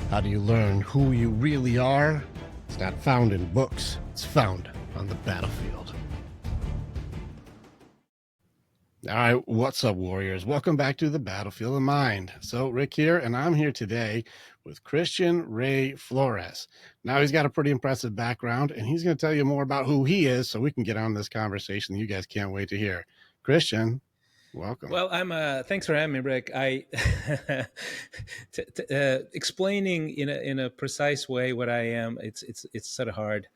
How do you learn who you really are? It's not found in books, it's found on the battlefield. All right, what's up, warriors? Welcome back to the Battlefield of Mind. So, Rick here, and I'm here today with Christian Ray Flores. Now, he's got a pretty impressive background, and he's going to tell you more about who he is so we can get on this conversation you guys can't wait to hear. Christian, welcome. Well, I'm. Thanks for having me, Rick. Explaining in a precise way what I am. It's sort of hard.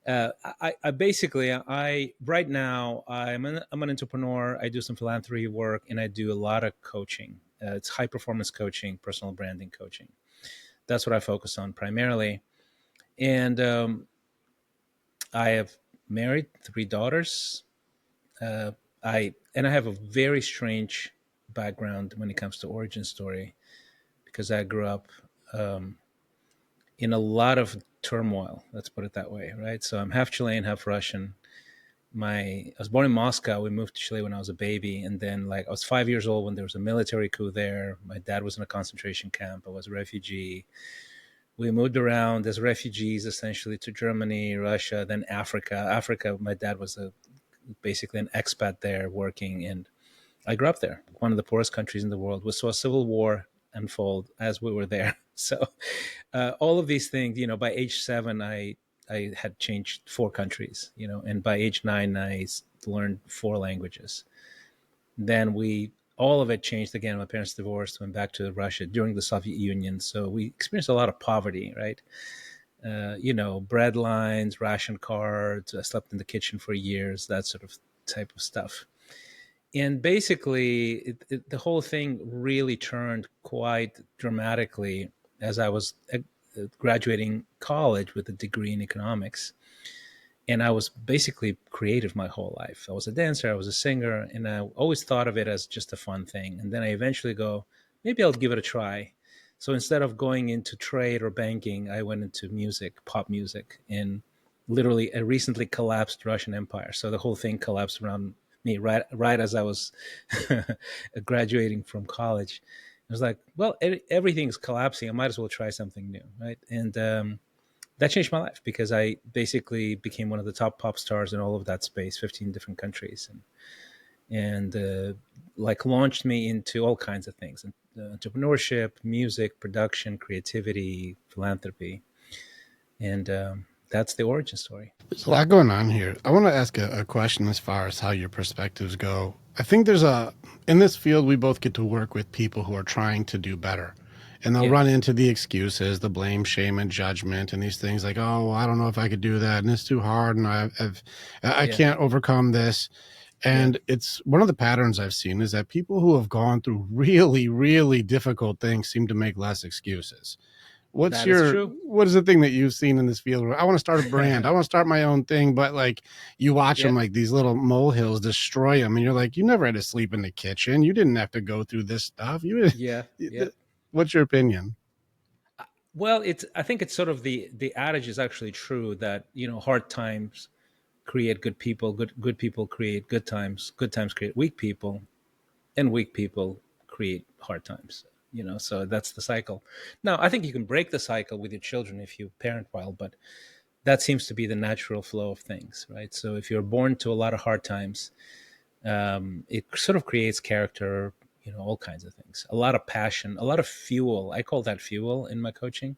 I basically right now I'm an entrepreneur. I do some philanthropy work and I do a lot of coaching. It's high performance coaching, personal branding coaching. That's what I focus on primarily. And I have married 3 daughters. I have a very strange background when it comes to origin story because I grew up in a lot of turmoil. Let's put it that way, right? So I'm half Chilean, half Russian. I was born in Moscow. We moved to Chile when I was a baby, and then I was 5 years old when there was a military coup there. My dad was in a concentration camp. I was a refugee. We moved around as refugees essentially to Germany, Russia, then Africa. My dad was basically an expat there working, and I grew up there, one of the poorest countries in the world. We saw a civil war unfold as we were there. So all of these things, by age 7, I had changed 4 countries, and by age 9, I learned 4 languages. Then all of it changed again. My parents divorced, went back to Russia during the Soviet Union. So we experienced a lot of poverty, right? Bread lines, ration cards. I slept in the kitchen for years, that sort of type of stuff. And basically, the whole thing really turned quite dramatically as I was graduating college with a degree in economics. And I was basically creative my whole life. I was a dancer, I was a singer, and I always thought of it as just a fun thing. And then I eventually go, maybe I'll give it a try. So instead of going into trade or banking, I went into music, pop music, in literally a recently collapsed Russian empire. So the whole thing collapsed around me right as I was graduating from college. I was like, well, everything's collapsing. I might as well try something new, right? And that changed my life because I basically became one of the top pop stars in all of that space, 15 different countries, and launched me into all kinds of things: entrepreneurship, music, production, creativity, philanthropy, and that's the origin story. There's a lot going on here. I want to ask a question as far as how your perspectives go. I think in this field, we both get to work with people who are trying to do better. And they'll run into the excuses, the blame, shame, and judgment, and these things like, oh, well, I don't know if I could do that, and it's too hard, and I can't overcome this. And it's one of the patterns I've seen is that people who have gone through really, really difficult things seem to make less excuses. What is the thing that you've seen in this field where I want to start a brand, I want to start my own thing, but you watch them these little molehills destroy them, and you're like, you never had to sleep in the kitchen, you didn't have to go through this stuff. What's your opinion? Well, I think it's sort of the adage is actually true that hard times create good people, good people create good times create weak people, and weak people create hard times. So that's the cycle. Now, I think you can break the cycle with your children if you parent well, but that seems to be the natural flow of things, right? So if you're born to a lot of hard times, it sort of creates character, all kinds of things, a lot of passion, a lot of fuel. I call that fuel in my coaching.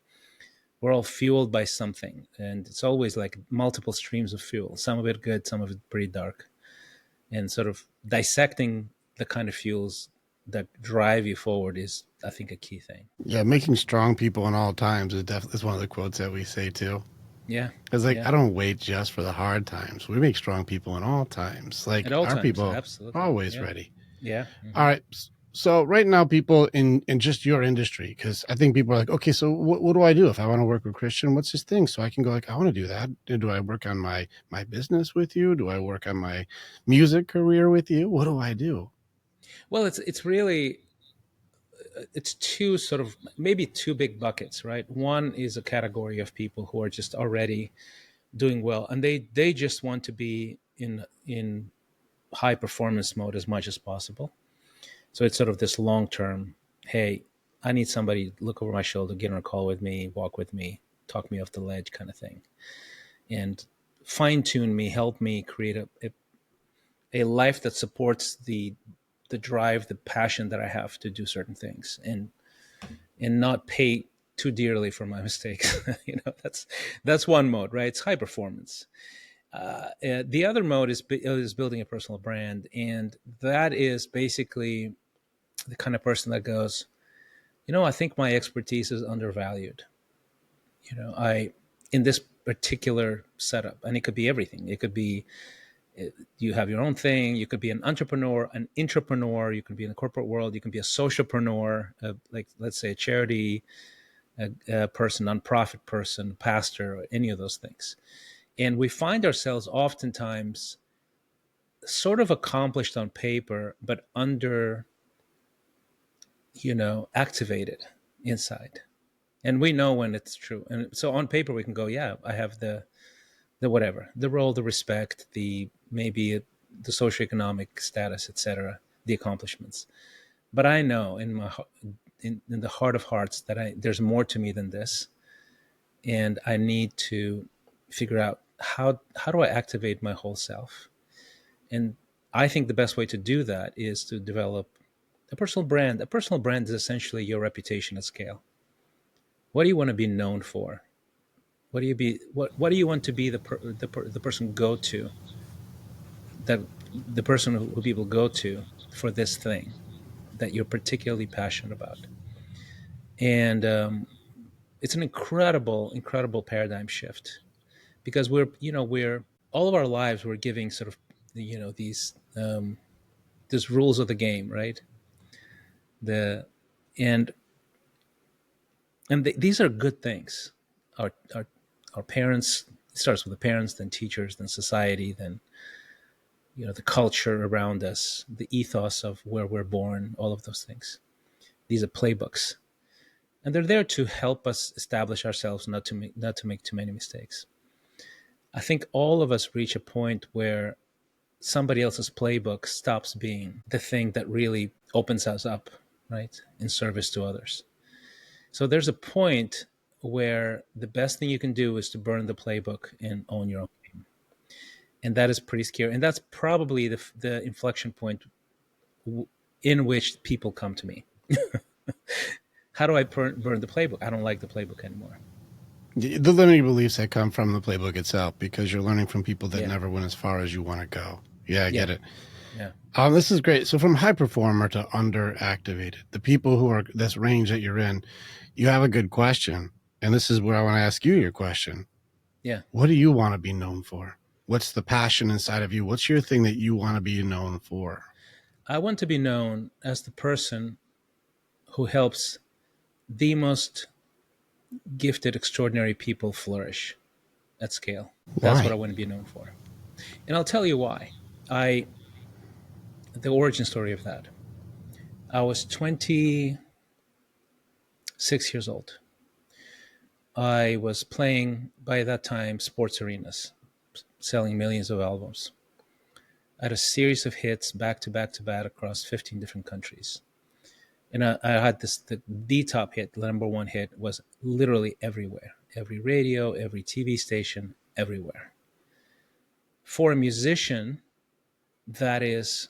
We're all fueled by something, and it's always like multiple streams of fuel, some of it good, some of it pretty dark, and sort of dissecting the kind of fuels that drive you forward is, I think, a key thing. Yeah, making strong people in all times is one of the quotes that we say too. Yeah. Because I don't wait just for the hard times. We make strong people in all times. At all our times, people absolutely. always ready. Yeah. Mm-hmm. All right. So right now, people in just your industry, because I think people are like, okay, so what do I do if I want to work with Christian? What's his thing? So I can go I want to do that. Do I work on my business with you? Do I work on my music career with you? What do I do? Well, it's really, it's two sort of, maybe 2 big buckets, right? One is a category of people who are just already doing well, and they just want to be in high performance mode as much as possible. So it's sort of this long term, hey, I need somebody to look over my shoulder, get on a call with me, walk with me, talk me off the ledge kind of thing, and fine tune me, help me create a life that supports the drive, the passion that I have to do certain things, and not pay too dearly for my mistakes. That's one mode, right? It's high performance. The other mode is building a personal brand, and that is basically the kind of person that goes, I think my expertise is undervalued. I in this particular setup, and it could be everything. It could be you have your own thing. You could be an entrepreneur, an intrapreneur. You could be in the corporate world. You can be a socialpreneur, like let's say a charity a person, nonprofit person, pastor, or any of those things. And we find ourselves oftentimes sort of accomplished on paper, but under, activated inside. And we know when it's true. And so on paper we can go, yeah, I have the whatever, the role, the respect, the maybe the socioeconomic status, etc., the accomplishments. But I know in the heart of hearts that there's more to me than this, and I need to figure out how do I activate my whole self. And I think the best way to do that is to develop a personal brand. A personal brand is essentially your reputation at scale. What do you want to be known for? What do you want to be the person go to, that the person who people go to for this thing that you're particularly passionate about? And it's an incredible paradigm shift, because we're all of our lives we're giving sort of these rules of the game, right? The and these are good things. Our parents, it starts with the parents, then teachers, then society, then the culture around us, the ethos of where we're born, all of those things. These are playbooks, and they're there to help us establish ourselves, not to make too many mistakes. I think all of us reach a point where somebody else's playbook stops being the thing that really opens us up, right, in service to others. So there's a point where the best thing you can do is to burn the playbook and own your own game. And that is pretty scary. And that's probably the inflection point in which people come to me. How do I burn the playbook? I don't like the playbook anymore. The limiting beliefs that come from the playbook itself, because you're learning from people that Yeah. never went as far as you want to go. Yeah, I get it. Yeah. This is great. So from high performer to underactivated, the people who are this range that you're in, you have a good question. And this is where I want to ask you your question. Yeah. What do you want to be known for? What's the passion inside of you? What's your thing that you want to be known for? I want to be known as the person who helps the most gifted, extraordinary people flourish at scale. That's what I Why? want to be known for. And I'll tell you why. The origin story of that. I was 26 years old. I was playing, by that time, sports arenas, selling millions of albums. I had a series of hits back to back to back across 15 different countries. And I had the top hit, the number one hit was literally everywhere. Every radio, every TV station, everywhere. For a musician, that is,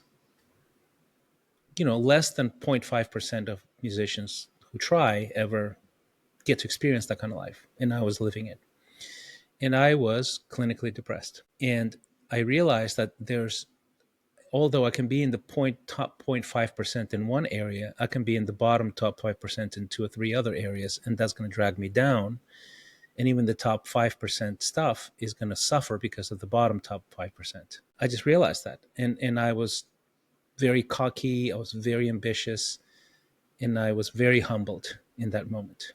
less than 0.5% of musicians who try ever get to experience that kind of life. And I was living it. And I was clinically depressed. And I realized that although I can be in the top 0.5% in one area, I can be in the bottom top 5% in two or three other areas, and that's going to drag me down. And even the top 5% stuff is going to suffer because of the bottom top 5%. I just realized that. And I was very cocky, I was very ambitious, and I was very humbled in that moment.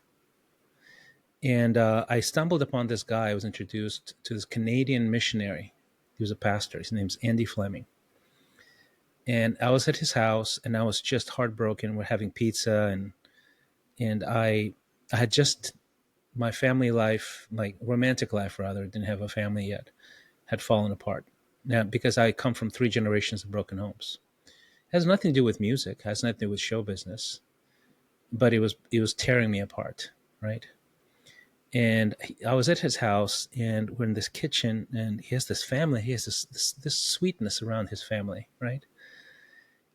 And I stumbled upon this guy. I was introduced to this Canadian missionary. He was a pastor. His name's Andy Fleming. And I was at his house, and I was just heartbroken. We're having pizza, and I had just, my family life, my romantic life rather, didn't have a family yet, had fallen apart. Now, because I come from 3 generations of broken homes. It has nothing to do with music. It has nothing to do with show business. but it was tearing me apart, right? And I was at his house, and we're in this kitchen, and he has this family. He has this sweetness around his family, right?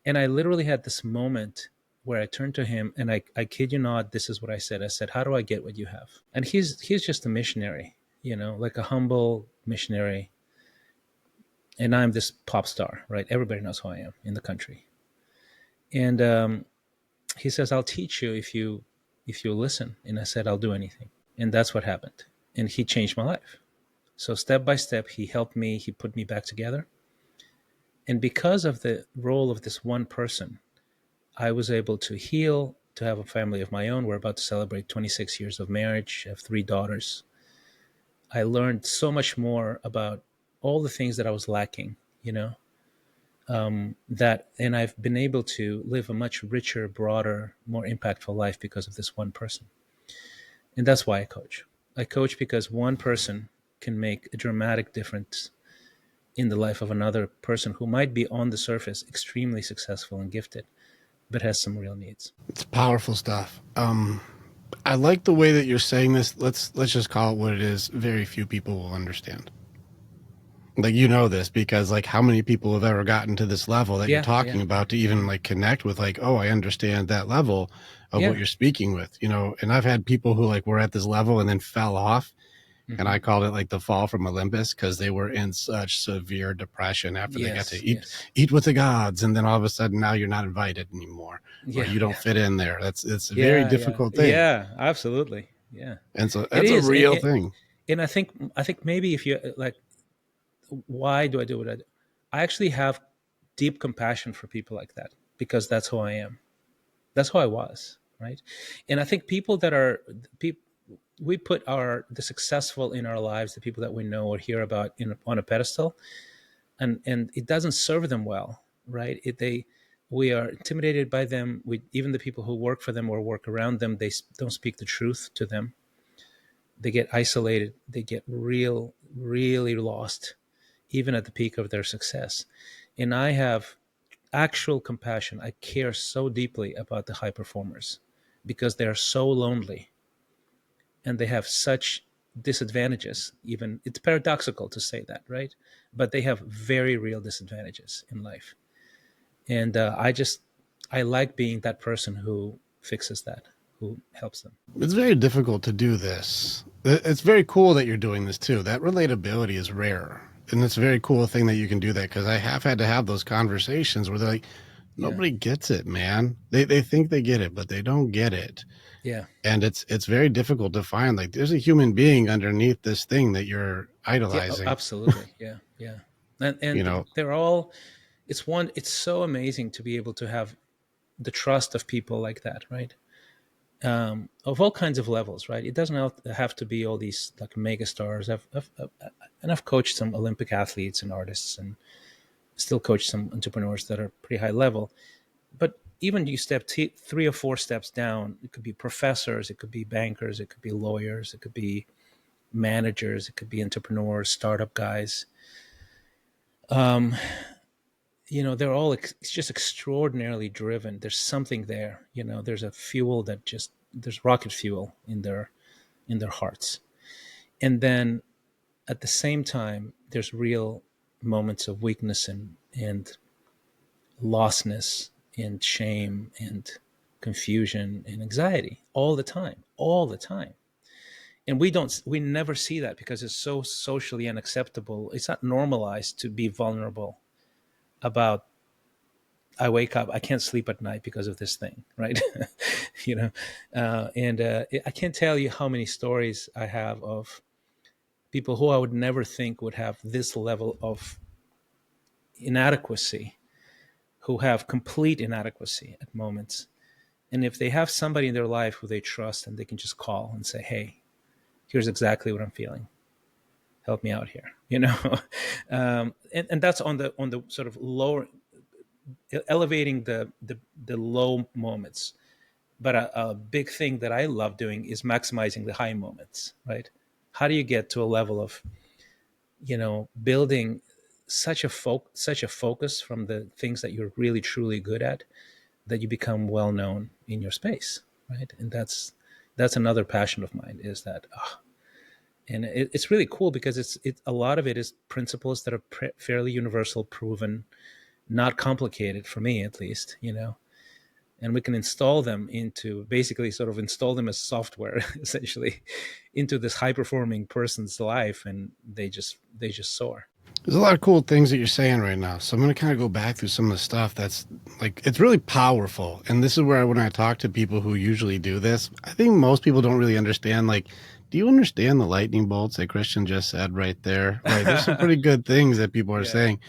And I literally had this moment where I turned to him, and I kid you not, this is what I said. I said, "How do I get what you have?" And he's just a missionary, like a humble missionary, and I'm this pop star, right? Everybody knows who I am in the country. And he says, "I'll teach you if you listen." And I said, "I'll do anything." And that's what happened. And he changed my life. So step by step, he helped me. He put me back together. And because of the role of this one person, I was able to heal, to have a family of my own. We're about to celebrate 26 years of marriage. I have 3 daughters. I learned so much more about all the things that I was lacking, and I've been able to live a much richer, broader, more impactful life because of this one person. And that's why I coach. I coach because one person can make a dramatic difference in the life of another person who might be on the surface extremely successful and gifted, but has some real needs. It's powerful stuff. I like the way that you're saying this. Let's just call it what it is. Very few people will understand. Like, this because like how many people have ever gotten to this level that you're Yeah, yeah, talking about to even like connect with like, oh, I understand that level of what yeah. you're speaking with, and I've had people who like were at this level and then fell off. And Hmm. I called it like the fall from Olympus because they were in such severe depression after they got to Yes, eat yes. eat with the gods, and then all of a sudden now you're not invited anymore, or Yeah, you don't yeah, fit in there. It's a very yeah, yeah, difficult thing, yeah. Absolutely, yeah. and so It that's a is, real thing. and I think maybe if you like, why do I do what I do? I actually have deep compassion for people like that because that's who I am. That's who I was, right? And I think people that are people, we put the successful in our lives, the people that we know or hear about on a pedestal, and it doesn't serve them well, right? We are intimidated by them. Even the people who work for them or work around them, they don't speak the truth to them. They get isolated. They get really lost, even at the peak of their success. And I have actual compassion. I care so deeply about the high performers because they are so lonely and they have such disadvantages. Even it's paradoxical to say that, right? But they have very real disadvantages in life. And I like being that person who fixes that, who helps them. It's very difficult to do this. It's very cool that you're doing this too. That relatability is rare, and it's a very cool thing that you can do that because I have had to have those conversations where they're like, Yeah, nobody gets it, man. They think they get it, but they don't get it. yeah, And it's very difficult to find like there's a human being underneath this thing that you're yeah. idolizing. Absolutely, yeah, yeah. And You know, they're all. It's so amazing to be able to have the trust of people like that, right? Of all kinds of levels, right? It doesn't have to be all these like mega stars. I've coached some Olympic athletes and artists, and still coach some entrepreneurs that are pretty high level. But even you step 3 or 4 steps down, it could be professors, it could be bankers, it could be lawyers, it could be managers, it could be entrepreneurs, startup guys. Um, they're all it's just extraordinarily driven. There's something there. There's a fuel there's rocket fuel in their hearts. And then at the same time, there's real moments of weakness and lostness and shame and confusion and anxiety all the time. And we never see that because it's so socially unacceptable. It's not normalized to be vulnerable about I wake up, I can't sleep at night because of this thing, right? And I can't tell you how many stories I have of people who I would never think would have this level of inadequacy, who have complete inadequacy at moments. And if they have somebody in their life who they trust and they can just call and say, "Hey, here's exactly what I'm feeling. Help me out here," and that's on the sort of lower, elevating the low moments. But a big thing that I love doing is maximizing the high moments, right? How do you get to a level of, building such a focus from the things that you're really truly good at that you become well known in your space? right? And that's another passion of mine, is that and it's really cool because it's a lot of it is principles that are fairly universal, proven, not complicated for me at least, and we can install them into, basically sort of install them as software essentially into this high performing person's life, and they just soar. There's a lot of cool things that you're saying right now. So I'm going to kind of go back through some of the stuff that's like, it's really powerful. And this is where, when I talk to people who usually do this, I think most people don't really understand, like, do you understand the lightning bolts that Christian just said right there? Right. There's some pretty good things that people are Yeah. saying,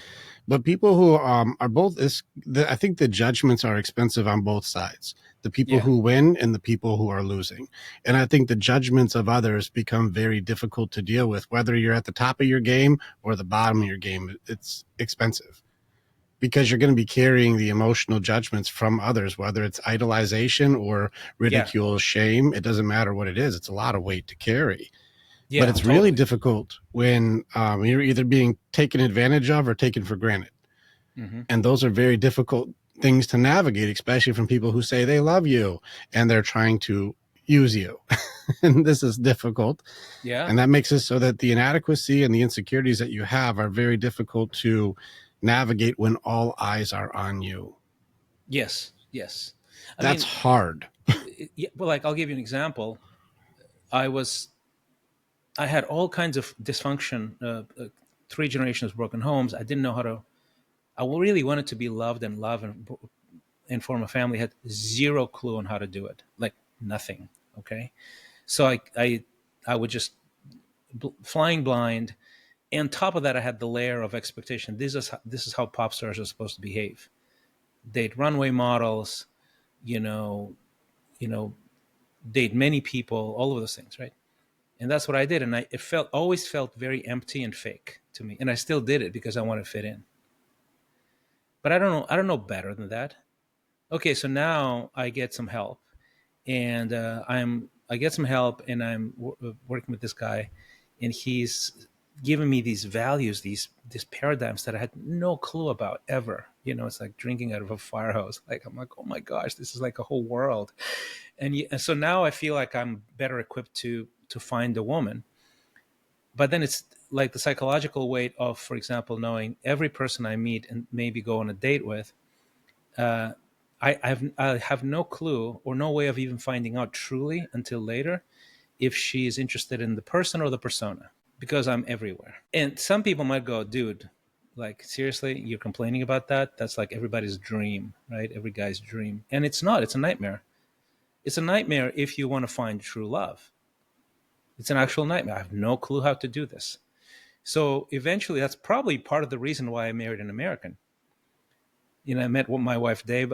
but people who are both, I think the judgments are expensive on both sides. The people Yeah. who win and the people who are losing. And I think the judgments of others become very difficult to deal with, whether you're at the top of your game or the bottom of your game. It's expensive because you're going to be carrying the emotional judgments from others, whether it's idolization or Yeah. ridicule, shame. It doesn't matter what it is. It's a lot of weight to carry. But Yeah, it's really totally. difficult when you're either being taken advantage of or taken for granted. Hmm. And those are very difficult things to navigate, especially from people who say they love you and they're trying to use you. And this is difficult. Yeah. And that makes it so that the inadequacy and the insecurities that you have are very difficult to navigate when all eyes are on you. Yes. Yes. I That's mean, hard. yeah, well, like, I'll give you an example. I was, I had all kinds of dysfunction, three generations of broken homes. I didn't know how to, I really wanted to be loved and love and form a family. Had zero clue on how to do it, like nothing. Okay. So I would just flying blind. And on top of that, I had the layer of expectation. This is how pop stars are supposed to behave. Date runway models, you know, you know, date many people, all of those things, right? And that's what I did, and it always felt very empty and fake to me. And I still did it because I want to fit in. But I don't know better than that. Okay, so now I get some help, and I get some help, and I'm working with this guy, and he's giving me these values, these paradigms that I had no clue about ever. It's like drinking out of a fire hose. Like, I'm like, oh my gosh, this is like a whole world. And so now I feel like I'm better equipped to find a woman. But then it's like the psychological weight of, for example, knowing every person I meet and maybe go on a date with. Uh, I have no clue or no way of even finding out truly until later if she is interested in the person or the persona, because I'm everywhere. And some people might go, dude, like, seriously, you're complaining about that? That's like everybody's dream, right? Every guy's dream. And it's not, it's a nightmare. It's a nightmare if you want to find true love. It's an actual nightmare. I have no clue how to do this. So eventually, that's probably part of the reason why I married an American. I met my wife Deb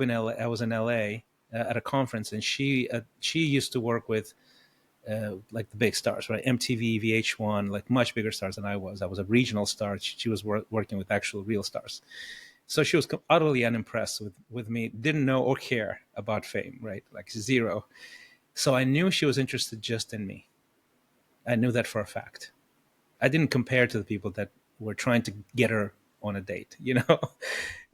in LA. I was in LA at a conference, and she used to work with like the big stars, right? MTV, VH1, like much bigger stars than I was. I was a regional star. She was working with actual real stars. So she was utterly unimpressed with me. Didn't know or care about fame, right? Like zero. So I knew she was interested just in me. I knew that for a fact. I didn't compare to the people that were trying to get her on a date.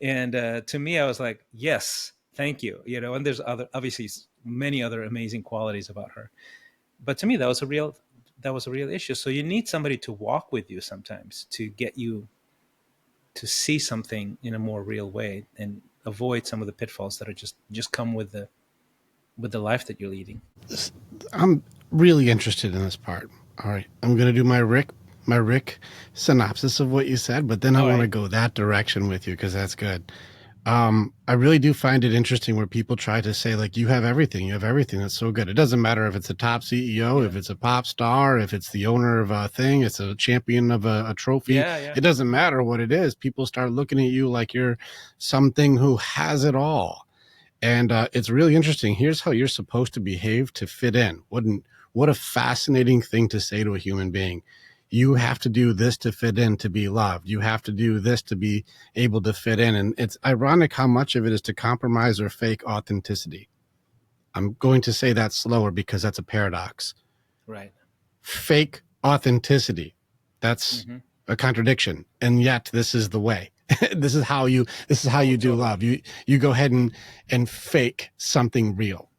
And to me, I was like, yes, thank you. And there's obviously many other amazing qualities about her. But to me, that was a real issue. So you need somebody to walk with you sometimes to get you to see something in a more real way and avoid some of the pitfalls that are just come with the life that you're leading. I'm really interested in this part. All right. I'm going to do my Rick synopsis of what you said, but then I All want to right. go that direction with you because that's good. I really do find it interesting where people try to say, like, you have everything. You have everything. That's so good. It doesn't matter if it's a top CEO, Yeah. if it's a pop star, if it's the owner of a thing, it's a champion of a trophy. Yeah. Yeah. It doesn't matter what it is. People start looking at you like you're something who has it all. And it's really interesting. Here's how you're supposed to behave to fit in. What a fascinating thing to say to a human being. You have to do this to fit in, to be loved. You have to do this to be able to fit in. And it's ironic how much of it is to compromise or fake authenticity. I'm going to say that slower because that's a paradox. Right. Fake authenticity. That's Mm-hmm. a contradiction. And yet this is the way. this is how you Oh, do totally. love. You go ahead and fake something real.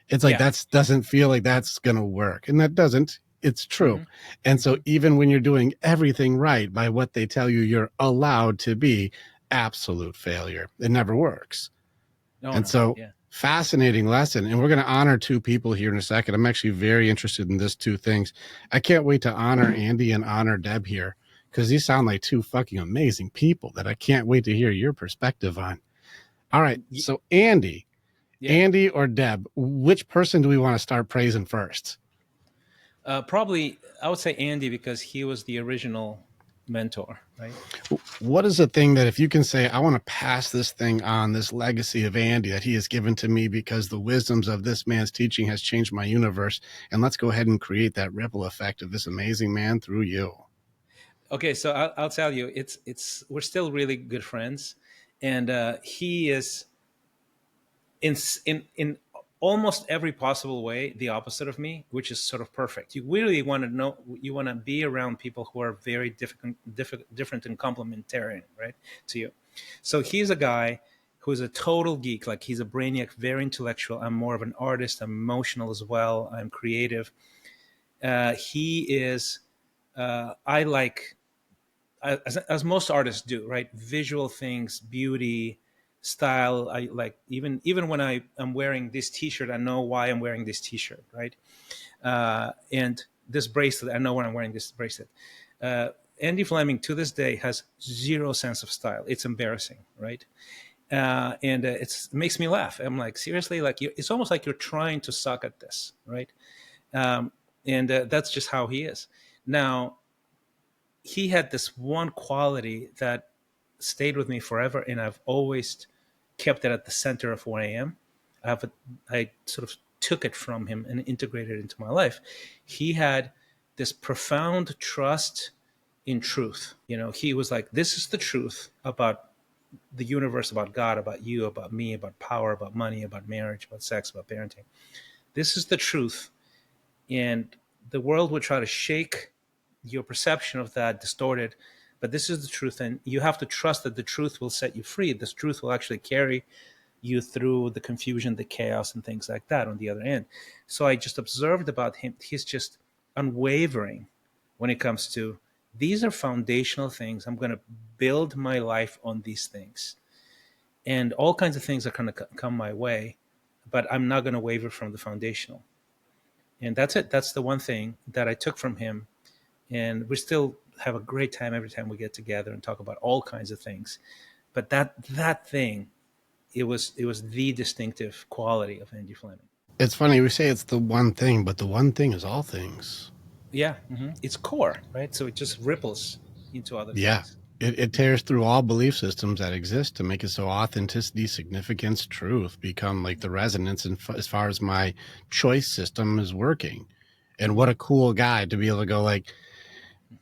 It's like Yeah. that's doesn't feel like that's going to work. And that doesn't. It's true. Hmm. And so Hmm. even when you're doing everything right by what they tell you you're allowed to be, absolute failure. It never works. Oh And no. so Yeah. fascinating lesson. And we're going to honor two people here in a second. I'm actually very interested in this two things. I can't wait to honor Andy and honor Deb here because these sound like two fucking amazing people that I can't wait to hear your perspective on. All right. Y- So Andy, Yeah. Andy or Deb, which person do we want to start praising first? Probably, I would say Andy because he was the original mentor, right? What is the thing that if you can say, I want to pass this thing on, this legacy of Andy that he has given to me because the wisdoms of this man's teaching has changed my universe, and let's go ahead and create that ripple effect of this amazing man through you. Okay, so I'll tell you, it's we're still really good friends, and he is in almost every possible way the opposite of me, which is sort of perfect. You really want to know, you want to be around people who are very different and complementarian, right, to you. So he's a guy who's a total geek, like he's a brainiac, very intellectual. I'm more of an artist. I'm emotional as well. I'm creative. He is. I like as most artists do, right? Visual things, beauty, style. I like even when I am wearing this T-shirt, I know why I'm wearing this T-shirt, right? And this bracelet, I know when I'm wearing this bracelet. Andy Fleming to this day has zero sense of style. It's embarrassing, right? And it makes me laugh. I'm like, seriously, like it's almost like you're trying to suck at this, right? Um, and that's just how he is. Now, he had this one quality that stayed with me forever, and I've always kept it at the center of who I am. I sort of took it from him and integrated it into my life. He had this profound trust in truth. You know, he was like, "This is the truth about the universe, about God, about you, about me, about power, about money, about marriage, about sex, about parenting. This is the truth." And the world would try to shake your perception of that, distort it, but this is the truth, and you have to trust that the truth will set you free. This truth will actually carry you through the confusion, the chaos, and things like that on the other end. So I just observed about him, he's just unwavering when it comes to these are foundational things. I'm going to build my life on these things, and all kinds of things are going to come my way, but I'm not going to waver from the foundational. And that's it. That's the one thing that I took from him, and we still have a great time every time we get together and talk about all kinds of things. But that thing, it was the distinctive quality of Andy Fleming. It's funny, we say it's the one thing, but the one thing is all things. Yeah, it's core, right? So it just ripples into other Yeah. things. It tears through all belief systems that exist to make it so authenticity, significance, truth become like the resonance as far as my choice system is working. And what a cool guy to be able to go like,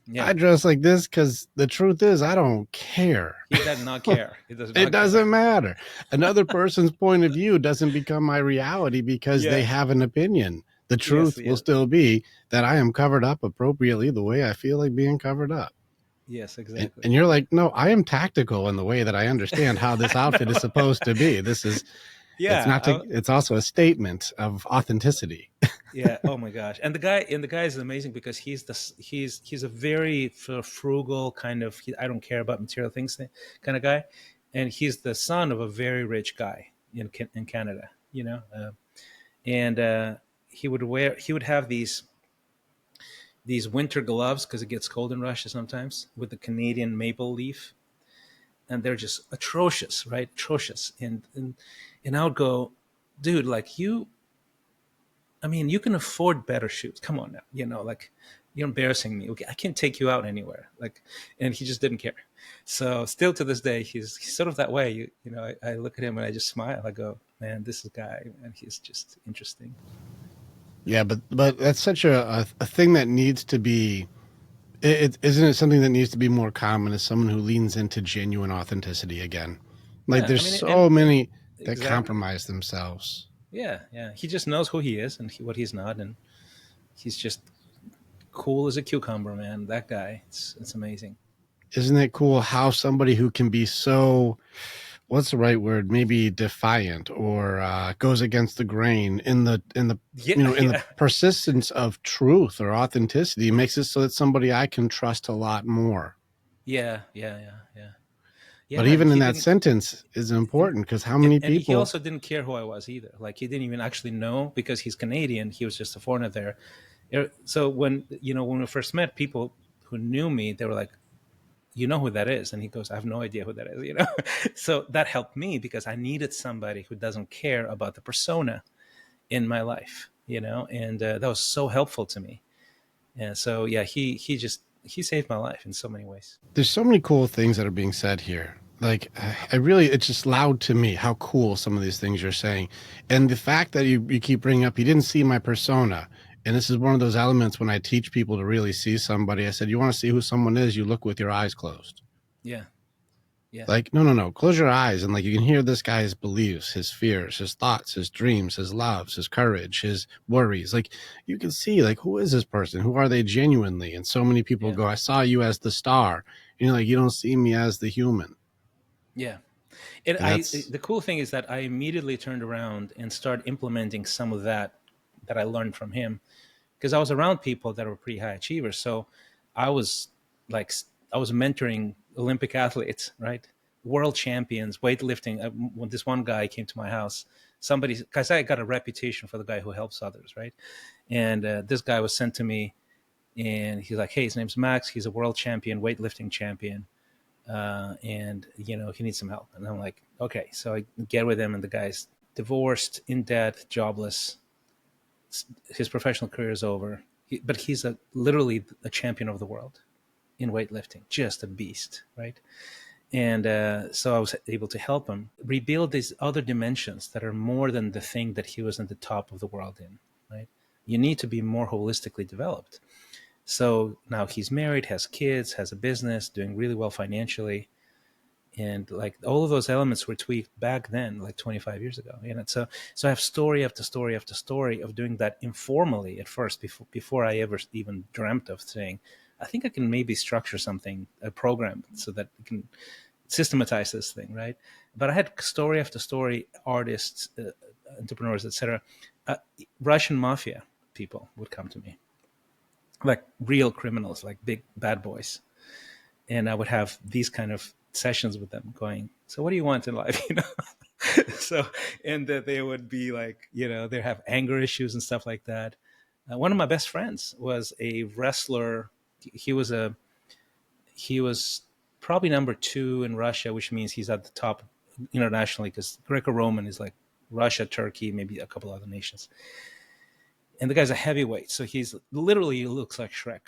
Yeah, I dress like this because the truth is I don't care. he does not care. He does It not care. doesn't matter. Another person's point of view doesn't become my reality because they Yeah. have an opinion. The Yes. truth will Yes. still be that I am covered up appropriately the way I feel like being covered up. Yes. And Exactly. you're Yeah. like, no, I am tactical in the way that I understand how this outfit is No. supposed to be. This is, it's not to, Yeah. it's also a statement of authenticity. Yeah. Oh my gosh. And the guy is amazing because he's a very frugal kind of. I don't care about material things kind of guy, and he's the son of a very rich guy in Canada. And he would have these winter gloves because it gets cold in Russia sometimes with the Canadian maple leaf, and they're just atrocious, right? Atrocious. And I would go, dude, like you. I mean, you can afford better shoes. Come on now, like you're embarrassing me. Okay, I can't take you out anywhere. Like, and he just didn't care. So still to this day, he's sort of that way. I look at him and I just smile. I go, man, this is a guy, and he's just interesting. Yeah. But that's such a thing that needs to be, isn't it something that needs to be more common as someone who leans into genuine authenticity again? Like Yeah, I there's mean, so many that exactly. compromise themselves. Yeah, yeah. He just knows who he is and what he's not, and he's just cool as a cucumber, man. That guy, it's amazing. Isn't it cool how somebody who can be so what's the right word? Maybe defiant or goes against the grain in the Yeah, in the yeah, persistence of truth or authenticity makes it so that somebody I can trust a lot more. yeah, yeah, yeah, yeah, But yeah. And even in he that didn't, sentence is and, important because how many and he people also didn't care who I was either. Like he didn't even actually know because he's Canadian. He was just a foreigner there. So when we first met, people who knew me, they were like, "You know who that is?" And he goes, "I have no idea who that is." So that helped me because I needed somebody who doesn't care about the persona in my life. And that was so helpful to me. And so yeah, he saved my life in so many ways. there's so many cool things that are being said here. Like, I really, it's just loud to me how cool some of these things you're saying. And the fact that you keep bringing up, you didn't see my persona. And this is one of those elements when I teach people to really see somebody. I said, you want to see who someone is, you look with your eyes closed. Yeah, yeah, Like, no, no, no, close your eyes. And like, you can hear this guy's beliefs, his fears, his thoughts, his dreams, his loves, his courage, his worries. Like, you can see, like, who is this person? Who are they genuinely? And so many people yeah, go, I saw you as the star. And you're like, you don't see me as the human. yeah. And And that's the cool thing is that I immediately turned around and started implementing some of that I learned from him because I was around people that were pretty high achievers. So I was like, I was mentoring Olympic athletes, right? World champions, weightlifting. When this one guy came to my house, because I got a reputation for the guy who helps others, right? And this guy was sent to me, and he's like, "Hey, his name's Max. He's a world champion, weightlifting champion, and he needs some help." And I'm like, "Okay." So I get with him, and the guy's divorced, in debt, jobless. His professional career is over, but he's literally a champion of the world in weightlifting, just a beast, right? And so I was able to help him rebuild these other dimensions that are more than the thing that he was at the top of the world in, right? You need to be more holistically developed. So now he's married, has kids, has a business, doing really well financially. And like all of those elements were tweaked back then, like 25 years ago. So I have story after story after story of doing that informally at first, before I ever even dreamt of saying, I think I can maybe structure something, a program, so that we can systematize this thing, right? But I had story after story, artists, entrepreneurs, etc. Uh, Russian mafia people would come to me, like real criminals, like big bad boys, and I would have these kind of sessions with them, going, "So what do you want in life?" So, and that they would be like, they have anger issues and stuff like that. One of my best friends was a wrestler. He was a he was probably number two in Russia, which means he's at the top internationally, because Greco-Roman is like Russia, Turkey, maybe a couple other nations. And the guy's a heavyweight, so he's literally, he looks like Shrek,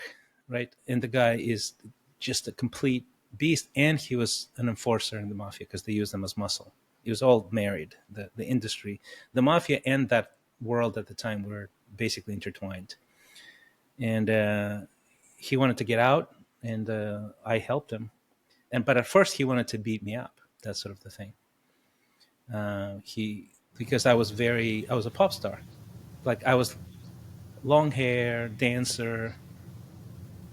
right? And the guy is just a complete beast. And he was an enforcer in the mafia because they used him as muscle. He was all married. The industry, the mafia, and that world at the time were basically intertwined. And he wanted to get out, and I helped him. But at first he wanted to beat me up. That's sort of the thing. He Because I was a pop star. Like I was long hair, dancer.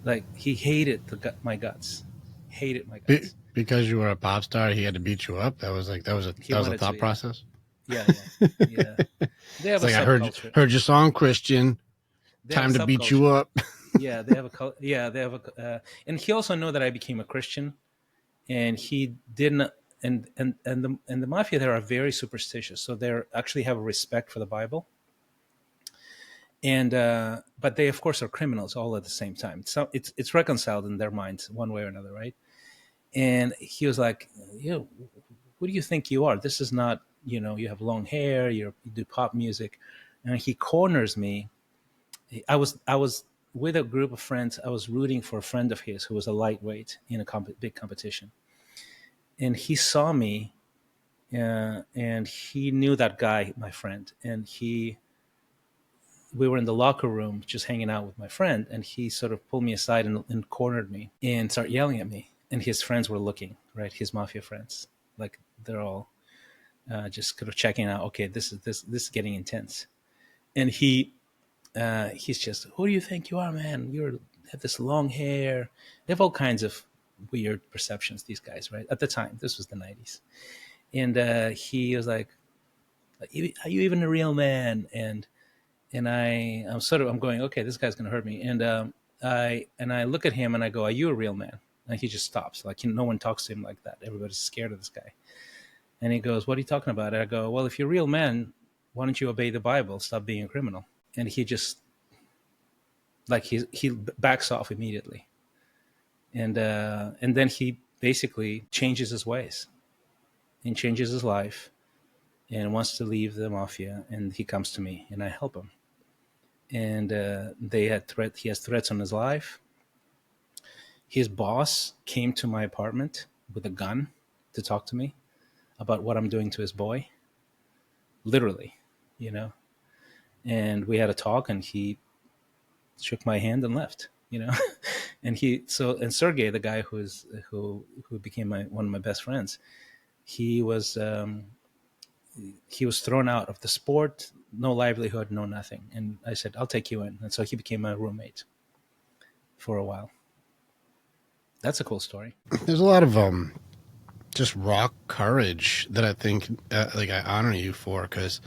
Like he hated my guts, hated my guts. because you were a pop star, he had to beat you up. That was like He that was a wanted to, thought yeah, process. yeah, yeah, yeah. They It's have a like I subculture. heard your song, Christian. They have a Time to beat you subculture. up. Yeah, they have a yeah, they have a. And he also knew that I became a Christian, and he didn't. And the mafia there are very superstitious, so they actually have a respect for the Bible. And but they of course are criminals all at the same time. So it's reconciled in their minds one way or another, right? And he was like, who do you think you are? This is not, you have long hair, you do pop music. And he corners me. I was with a group of friends. I was rooting for a friend of his who was a lightweight in a big competition. And he saw me, and he knew that guy, my friend. And we were in the locker room just hanging out with my friend, and he sort of pulled me aside and cornered me and started yelling at me. And his friends were looking, right? His mafia friends, like they're all just kind of checking out. Okay, this is getting intense. And he's just, who do you think you are, man? You have this long hair. They have all kinds of weird perceptions. These guys, right? At the time, this was the '90s, And he was like, "Are you even a real man?" And I'm going, okay, this guy's gonna hurt me. And I look at him and I go, "Are you a real man?" And he just stops. Like, no one talks to him like that. Everybody's scared of this guy. And he goes, "What are you talking about?" And I go, "Well, if you're a real man, why don't you obey the Bible? Stop being a criminal." And he just, like, he backs off immediately. And then he basically changes his ways and changes his life and wants to leave the mafia. And he comes to me and I help him. And he has threats on his life. His boss came to my apartment with a gun to talk to me about what I'm doing to his boy, literally, you know. And we had a talk, and he shook my hand and left, you know. And Sergey, the guy who became one of my best friends, he was he was thrown out of the sport, no livelihood, no nothing. And I said, "I'll take you in." And so he became my roommate for a while. That's a cool story. There's a lot of just raw courage that I think like I honor you for, because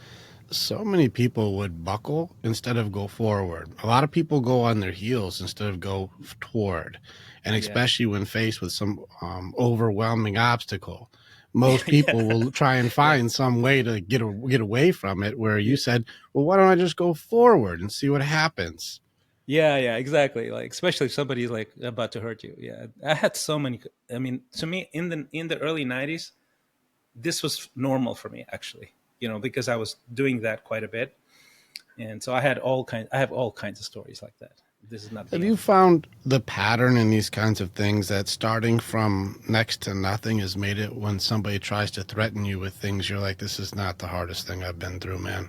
so many people would buckle instead of go forward. A lot of people go on their heels instead of go toward, and Yeah. especially when faced with some overwhelming obstacle, most people Yeah. will try and Yeah. find some way to get away from it. Where you Yeah. said, "Well, why don't I just go forward and see what happens?" Yeah, yeah, exactly. Like, especially if somebody's like about to hurt you. Yeah, I had so many. I mean, to me, in the early '90s, this was normal for me, actually. Because I was doing that quite a bit, and so I have all kinds of stories like that. This is not Have the you only one. found the pattern in these kinds of things that starting from next to nothing has made it when somebody tries to threaten you with things, you're like, this is not the hardest thing I've been through, man?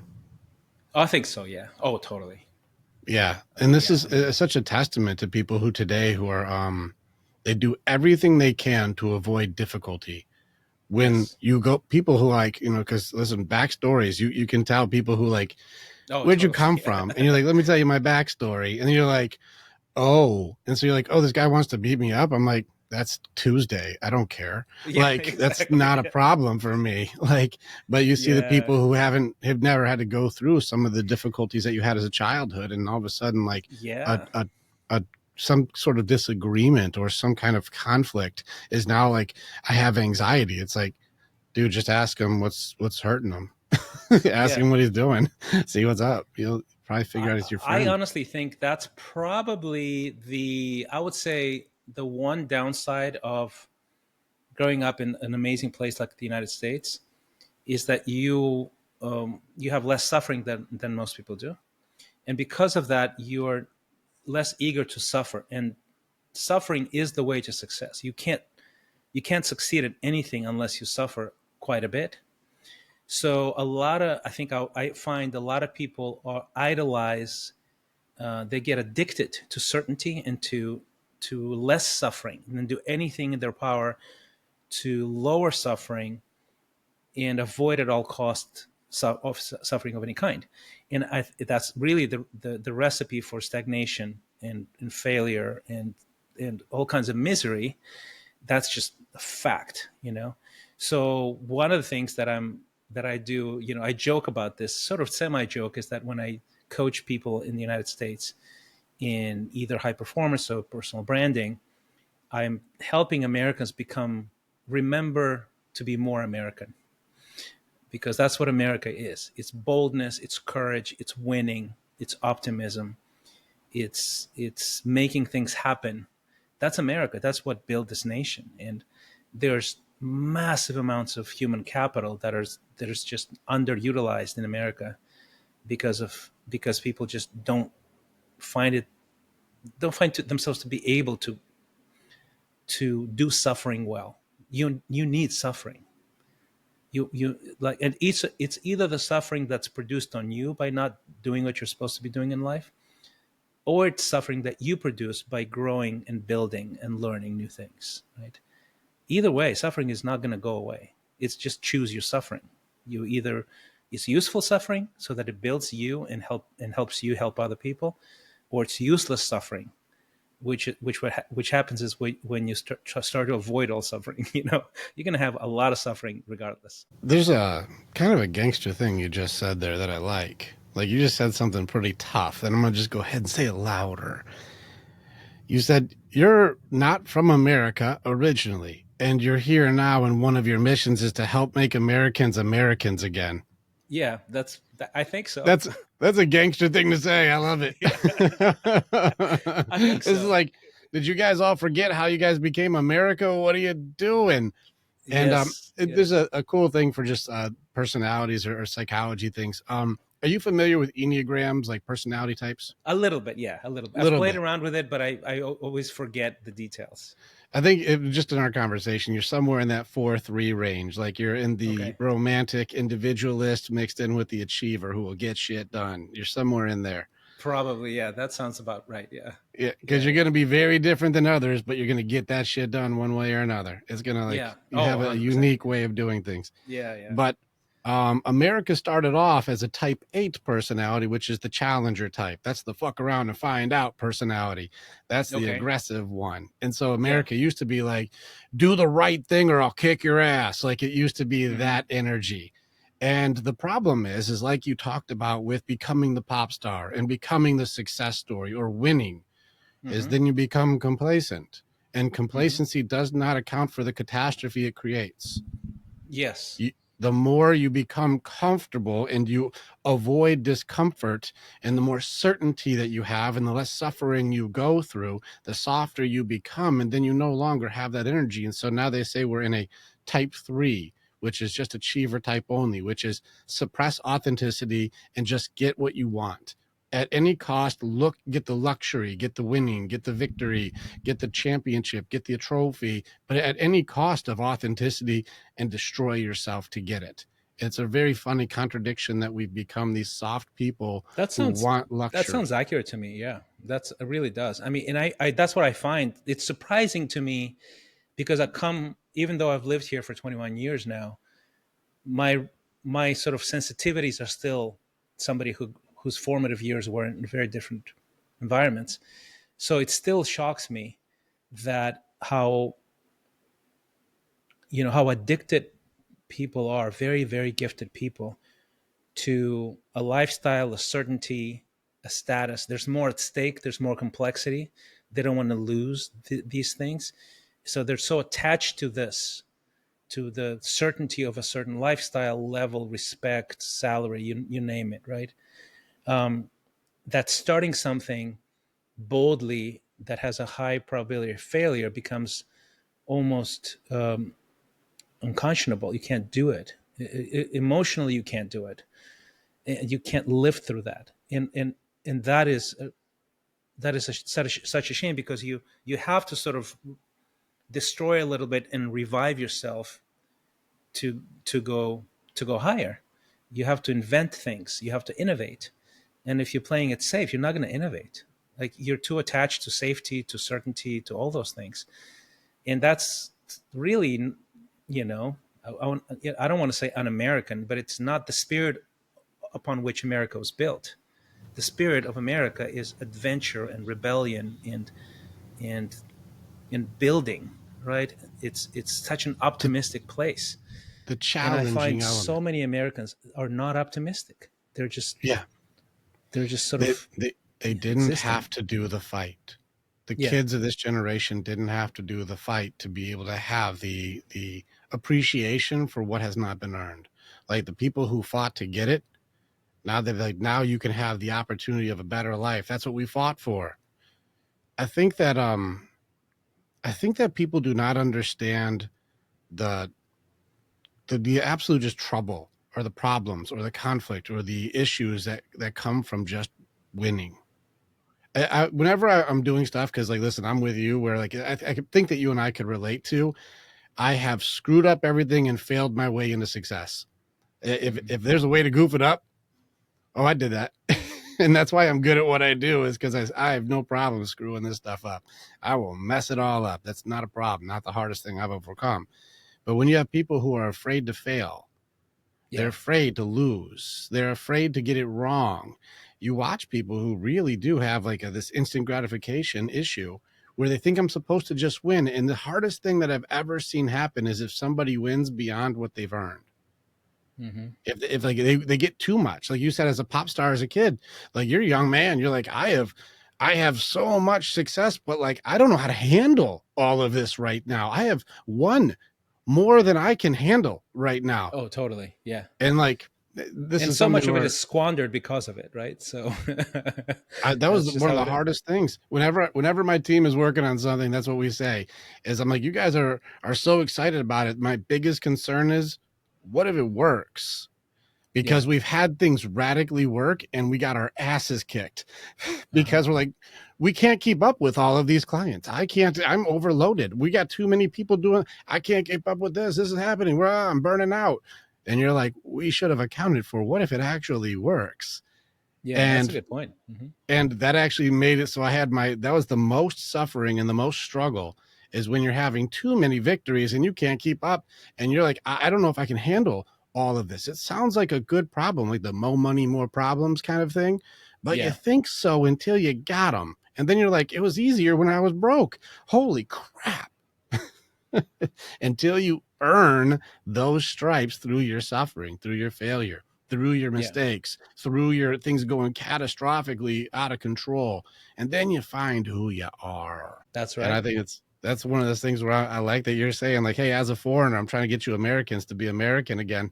I think so. Yeah. Oh, totally. Yeah. And this Yeah. is I mean, such a testament to people who today who are, they do everything they can to avoid difficulty. When yes. you go, people who like, because listen, backstories, you can tell people who like, Oh, where'd you totally. come from? And you're like, let me tell you my backstory. And you're like, oh, and so you're like, oh, this guy wants to beat me up. I'm like, that's Tuesday. I don't care. Yeah. Like, that's not Exactly. a problem for me. Like, but you see the Yeah. people who have never had to go through some of the difficulties that you had as a childhood, and all of a sudden, like a Yeah. a, a some sort of disagreement or some kind of conflict is now like, I have anxiety. It's like, dude, just ask him what's hurting him. Ask Yeah. him what he's doing. See what's up. You'll probably figure I, out he's your I friend. honestly think that's probably I would say, the one downside of growing up in an amazing place like the United States is that you have less suffering than most people do, and because of that, you're less eager to suffer. And suffering is the way to success. You can't succeed at anything unless you suffer quite a bit. So I think I find a lot of people are idolize. They get addicted to certainty and to less suffering, and then do anything in their power to lower suffering and avoid at all cost of suffering of any kind. And that's really the recipe for stagnation and failure and all kinds of misery. That's just a fact. So one of the things that I do, I joke about this, sort of semi joke, is that when I coach people in the United States in either high performance or personal branding, I'm helping Americans remember to be more American, because that's what America is. It's boldness, it's courage, it's winning, it's optimism, it's making things happen. That's America. That's what built this nation. And there's massive amounts of human capital that is just underutilized in America because people just don't find themselves to be able to do suffering well. You need suffering. You like, and it's either the suffering that's produced on you by not doing what you're supposed to be doing in life, or it's suffering that you produce by growing and building and learning new things, right? Either way, suffering is not going to go away. It's just choose your suffering. You either It's useful suffering so that it builds you and helps you help other people, or it's useless suffering which happens is when you start to avoid all suffering. You're going to have a lot of suffering regardless. There's a kind of a gangster thing you just said there that I like. Like you just said something pretty tough, and I'm gonna just go ahead and say it louder. You said you're not from America originally, and you're here now, and one of your missions is to help make Americans Americans again. Yeah, I think so. That's that's a gangster thing to say. I love it. Yeah, I think This is so. like, did you guys all forget how you guys became America? What are you doing? And Yes, there's yes. a cool thing for just personalities or psychology things. Are you familiar with Enneagrams, like personality types? A little bit, yeah, a little bit. A I've little played bit. around with it, but I always forget the details. I think just in our conversation, you're somewhere in that 4-3 range. Like you're in the Okay. romantic individualist mixed in with the achiever who will get shit done. You're somewhere in there. Probably, yeah. That sounds about right. Yeah. Yeah, because Yeah, you're yeah. going to be very different than others, but you're going to get that shit done one way or another. It's going to Yeah. you Oh, have a 100%. unique way of doing things. Yeah, yeah. But America started off as a type 8 personality, which is the challenger type. That's the fuck around and find out personality. That's the Okay. aggressive one. And so Yeah. America used to be like, do the right thing or I'll kick your ass. Like it used to be Hmm. that energy. And the problem is like you talked about with becoming the pop star and becoming the success story or winning, is Hmm. then you become complacent. And Hmm. complacency does not account for the catastrophe it creates. Yes. You, the more you become comfortable and you avoid discomfort, and the more certainty that you have, and the less suffering you go through, the softer you become. And then you no longer have that energy. And so now they say we're in a type 3, which is just achiever type only, which is suppress authenticity and just get what you want at any cost. Look, get the luxury, get the winning, get the victory, get the championship, get the trophy, but at any cost of authenticity, and destroy yourself to get it. It's a very funny contradiction that we've become these soft people That who sounds want that sounds luxury. accurate to me. Yeah. It really does. I mean, and I that's what I find. It's surprising to me because even though I've lived here for 21 years now, my my sort of sensitivities are still somebody whose formative years were in very different environments. So it still shocks me that how addicted people are, very, very gifted people, to a lifestyle, a certainty, a status. There's more at stake, there's more complexity. They don't want to lose these things. So they're so attached to this, to the certainty of a certain lifestyle, level, respect, salary, you name it, right? That starting something boldly that has a high probability of failure becomes almost unconscionable. You can't do it. Emotionally, you can't do it. You can't live through that. And that is such a shame because you have to sort of destroy a little bit and revive yourself to go higher. You have to invent things. You have to innovate. And if you're playing it safe, you're not going to innovate. Like you're too attached to safety, to certainty, to all those things. And that's really, you know, I don't want to say un-American, but it's not the spirit upon which America was built. The spirit of America is adventure and rebellion and and building, right? It's such an The, optimistic place, the and I find challenging so element. many Americans are not optimistic. Yeah. They're just sort They, of they, they didn't existing. have to do the fight. The Yeah. kids of this generation didn't have to do the fight to be able to have the appreciation for what has not been earned. Like the people who fought to get it, now they're like, now you can have the opportunity of a better life. That's what we fought for. I think that I think that people do not understand the the absolute just trouble or the problems or the conflict or the issues that come from just winning. Whenever I'm doing stuff, because like, listen, I'm with you. Where like I could think that you and I could relate to. I have screwed up everything and failed my way into success. Mhm. If there's a way to goof it up, oh, I did that. And that's why I'm good at what I do, is because I have no problem screwing this stuff up. I will mess it all up. That's not a problem. Not the hardest thing I've overcome. But when you have people who are afraid to fail, they're Yeah. afraid to lose, they're afraid to get it wrong. You watch people who really do have like this instant gratification issue where they think I'm supposed to just win. And the hardest thing that I've ever seen happen is if somebody wins beyond what they've earned. Mm-hmm. If like they get too much, like you said, as a pop star, as a kid, like you're a young man, you're like, I have so much success, but like I don't know how to handle all of this right now. I have won more than I can handle right now. Oh, totally. Yeah. And like this And is so something much of it where is squandered because of it, right? So that was that's just one of how the it is. hardest things. Whenever my team is working on something, that's what we say. Is I'm like, you guys are so excited about it. My biggest concern is, what if it works? Yeah. Because we've had things radically work and we got our asses kicked Uh-huh. because we're like, we can't keep up with all of these clients. I'm overloaded. We got too many people doing, I can't keep up with this. This is happening. I'm burning out. And you're like, we should have accounted for what if it actually works? Yeah, that's a And good point. Mm-hmm. and that actually made it so that was the most suffering and the most struggle, is when you're having too many victories and you can't keep up and you're like, I don't know if I can handle all of this. It sounds like a good problem, like the more money, more problems kind of thing, but you Yeah. think so until you got them. And then you're like, it was easier when I was broke. Holy crap. Until you earn those stripes through your suffering, through your failure, through your Yeah. mistakes, through your things going catastrophically out of control. And then you find who you are. That's And I right. think that's one of those things where I like that you're saying, like, hey, as a foreigner, I'm trying to get you Americans to be American again.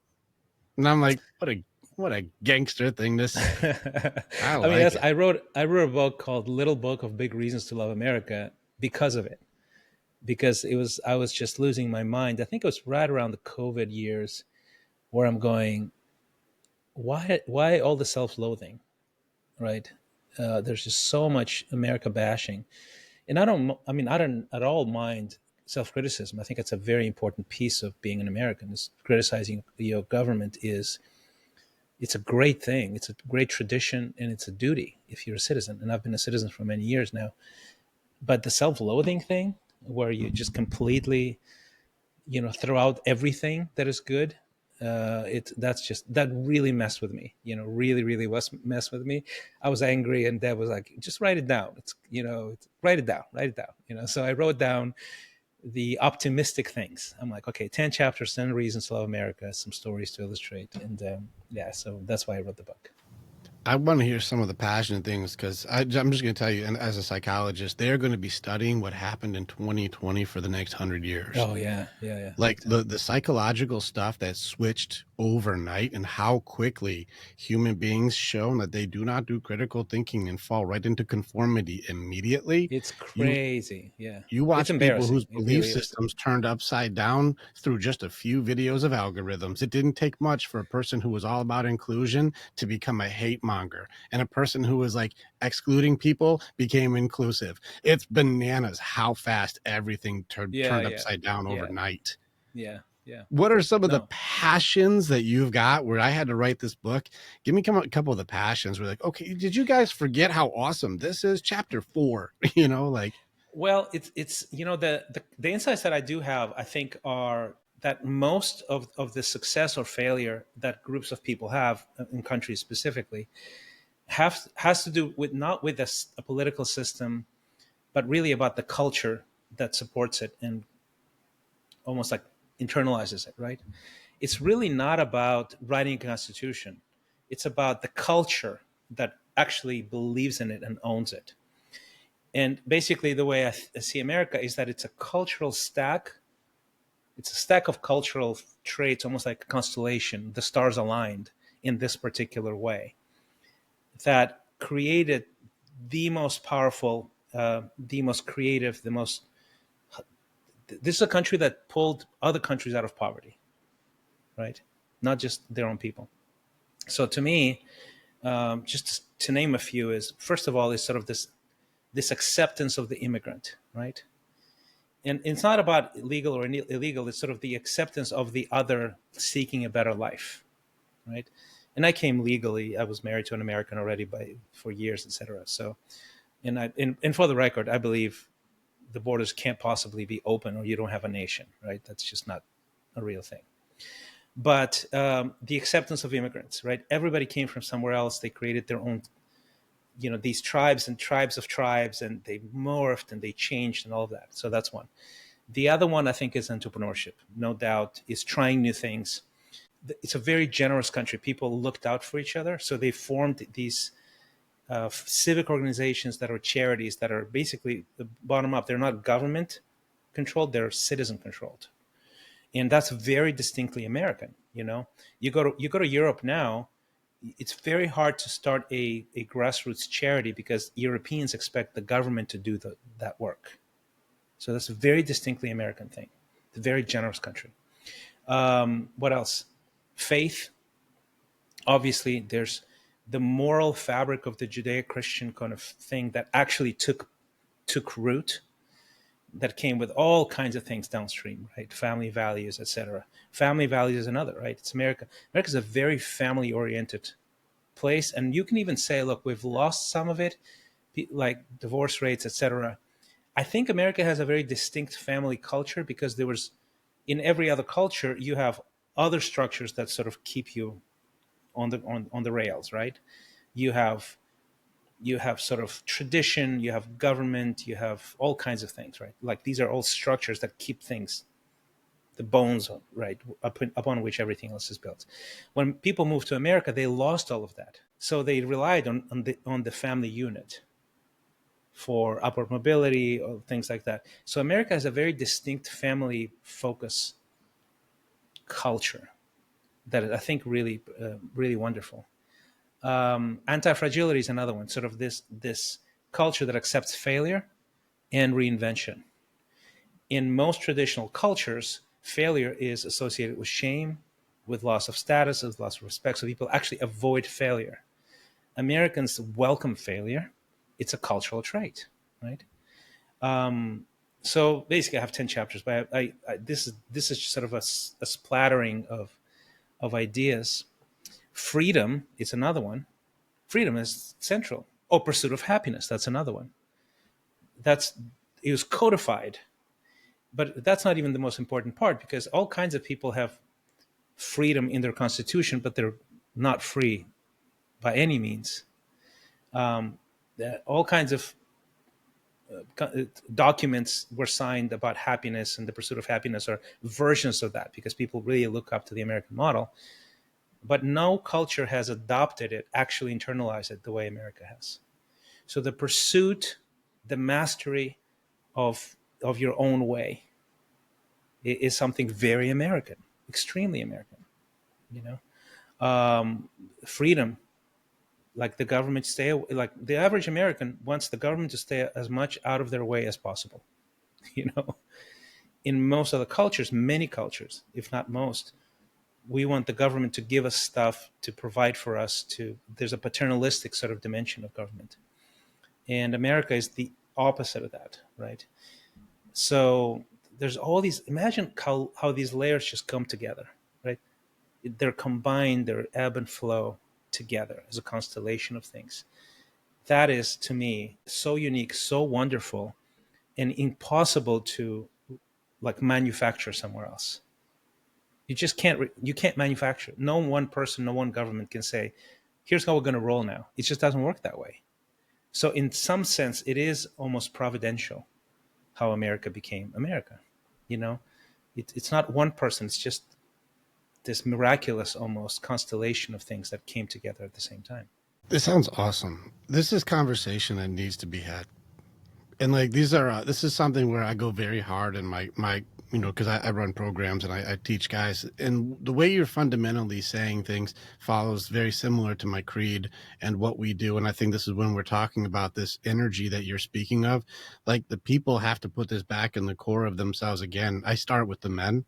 And I'm like, what a gangster thing to say. I I mean, like that's it. I wrote a book called Little Book of Big Reasons to Love America because of it. Because I was just losing my mind. I think it was right around the COVID years where I'm going, why all the self-loathing, right? There's just so much America bashing, and I don't at all mind self-criticism. I think it's a very important piece of being an American. Is criticizing your government is it's a great thing. It's a great tradition, and it's a duty if you're a citizen. And I've been a citizen for many years now. But the self-loathing thing, where you just completely, throw out everything that is good, that really messed with me. Really, really was messed with me. I was angry, and Dad was like, "Just write it down. Write it down, write it down." So I wrote down the optimistic things. I'm like, okay, 10 chapters, 10 reasons to love America, some stories to illustrate, and yeah, so that's why I wrote the book. I want to hear some of the passionate things, because I'm just going to tell you, and as a psychologist, they're going to be studying what happened in 2020 for the next 100 years. Oh yeah, yeah, yeah. Like the psychological stuff that switched overnight, and how quickly human beings shown that they do not do critical thinking and fall right into conformity immediately. It's You crazy. Yeah, you it's watch people embarrassing. whose It belief really is. systems turned upside down through just a few videos of algorithms. It didn't take much for a person who was all about inclusion to become a hate monger, and a person who was like excluding people became inclusive. It's bananas how fast everything Yeah, turned yeah, upside down yeah, overnight. yeah, yeah. What are some of the No, passions that you've got where I had to write this book? Give me a couple of the passions. We're like, okay, did you guys forget how awesome this is? Chapter 4, like, well, it's the insights that I do have, I think, are that most of the success or failure that groups of people have in countries specifically has to do with not with a political system, but really about the culture that supports it and almost like internalizes it, right? It's really not about writing a constitution. It's about the culture that actually believes in it and owns it. And basically, the way I see America is that it's a cultural stack. It's a stack of cultural traits, almost like a constellation, the stars aligned in this particular way, that created the most powerful, the most creative, the most. This is a country that pulled other countries out of poverty, right? Not just their own people. So to me, just to name a few, is first of all is sort of this acceptance of the immigrant, right? And it's not about legal or illegal. It's sort of the acceptance of the other seeking a better life, right? And I came legally. I was married to an American already for years, etc. So, and for the record, I believe the borders can't possibly be open, or you don't have a nation, right? That's just not a real thing. But the acceptance of immigrants, right? Everybody came from somewhere else. They created their own these tribes and tribes of tribes, and they morphed and they changed and all of that. So that's one. The other one I think is entrepreneurship. No doubt is trying new things. It's a very generous country. People looked out for each other, so they formed these civic organizations that are charities that are basically the bottom up. They're not government controlled; they're citizen controlled, and that's very distinctly American. You go to Europe now. It's very hard to start a grassroots charity because Europeans expect the government to do that work. So that's a very distinctly American thing. It's a very generous country. What else? Faith. Obviously, there's the moral fabric of the Judeo-Christian kind of thing that actually took root, that came with all kinds of things downstream, right? Family values, etc. Family values is another, right? It's America. America's a very family-oriented place, and you can even say, look, we've lost some of it, like divorce rates, etc. I think America has a very distinct family culture because there was, in every other culture, you have other structures that sort of keep you on the rails, right? You have sort of tradition, you have government, you have all kinds of things, right? Like these are all structures that keep things, the bones, right, upon which everything else is built. When people moved to America, they lost all of that, so they relied on the family unit for upward mobility or things like that. So America has a very distinct family focus culture that I think really wonderful. Anti-fragility is another one, sort of this culture that accepts failure and reinvention. In most traditional cultures, failure is associated with shame, with loss of status, with loss of respect. So people actually avoid failure. Americans welcome failure. It's a cultural trait, right? So basically, I have 10 chapters, but this is sort of a splattering of ideas. Freedom is another one. Freedom is central. Oh, pursuit of happiness. That's another one. It was codified, but that's not even the most important part because all kinds of people have freedom in their constitution, but they're not free by any means. All kinds of documents were signed about happiness and the pursuit of happiness, or versions of that, because people really look up to the American model. But no culture has adopted it, actually internalized it the way America has. So the pursuit, the mastery of your own way is something very American, extremely American. You freedom, like the government like the average American wants the government to stay as much out of their way as possible. You know, in most other cultures, many cultures, if not most, we want the government to give us stuff, to provide for us. There's a paternalistic sort of dimension of government, and America is the opposite of that, right? So there's all these. Imagine how these layers just come together, right? They're combined, they're ebb and flow together as a constellation of things. That is, to me, so unique, so wonderful, and impossible to like manufacture somewhere else. You just can't manufacture. No one person, no one government can say, here's how we're going to roll now. It just doesn't work that way. So in some sense, it is almost providential how America became America. You know, it's not one person. It's just this miraculous almost constellation of things that came together at the same time. This sounds awesome. This is conversation that needs to be had. And like these are this is something where I go very hard in my because I run programs and I teach guys, and the way you're fundamentally saying things follows very similar to my creed and what we do. And I think this is when we're talking about this energy that you're speaking of, like the people have to put this back in the core of themselves again. I start with the men,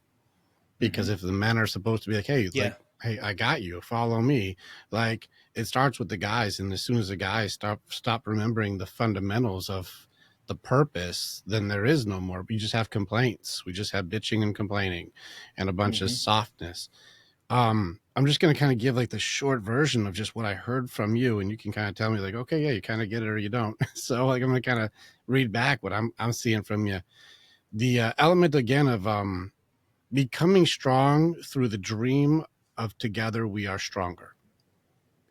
because Mm-hmm. if the men are supposed to be Yeah. hey, I got you, follow me, like it starts with the guys. And as soon as the guys stop remembering the fundamentals of the purpose, then there is no more. We just have complaints. We just have bitching and complaining and a bunch of Mm-hmm. softness. I'm just going to kind of give like the short version of just what I heard from you, and you can kind of tell me like, okay, yeah, you kind of get it or you don't. So like I'm going to kind of read back what I'm seeing from you. The element again of becoming strong through the dream of together we are stronger.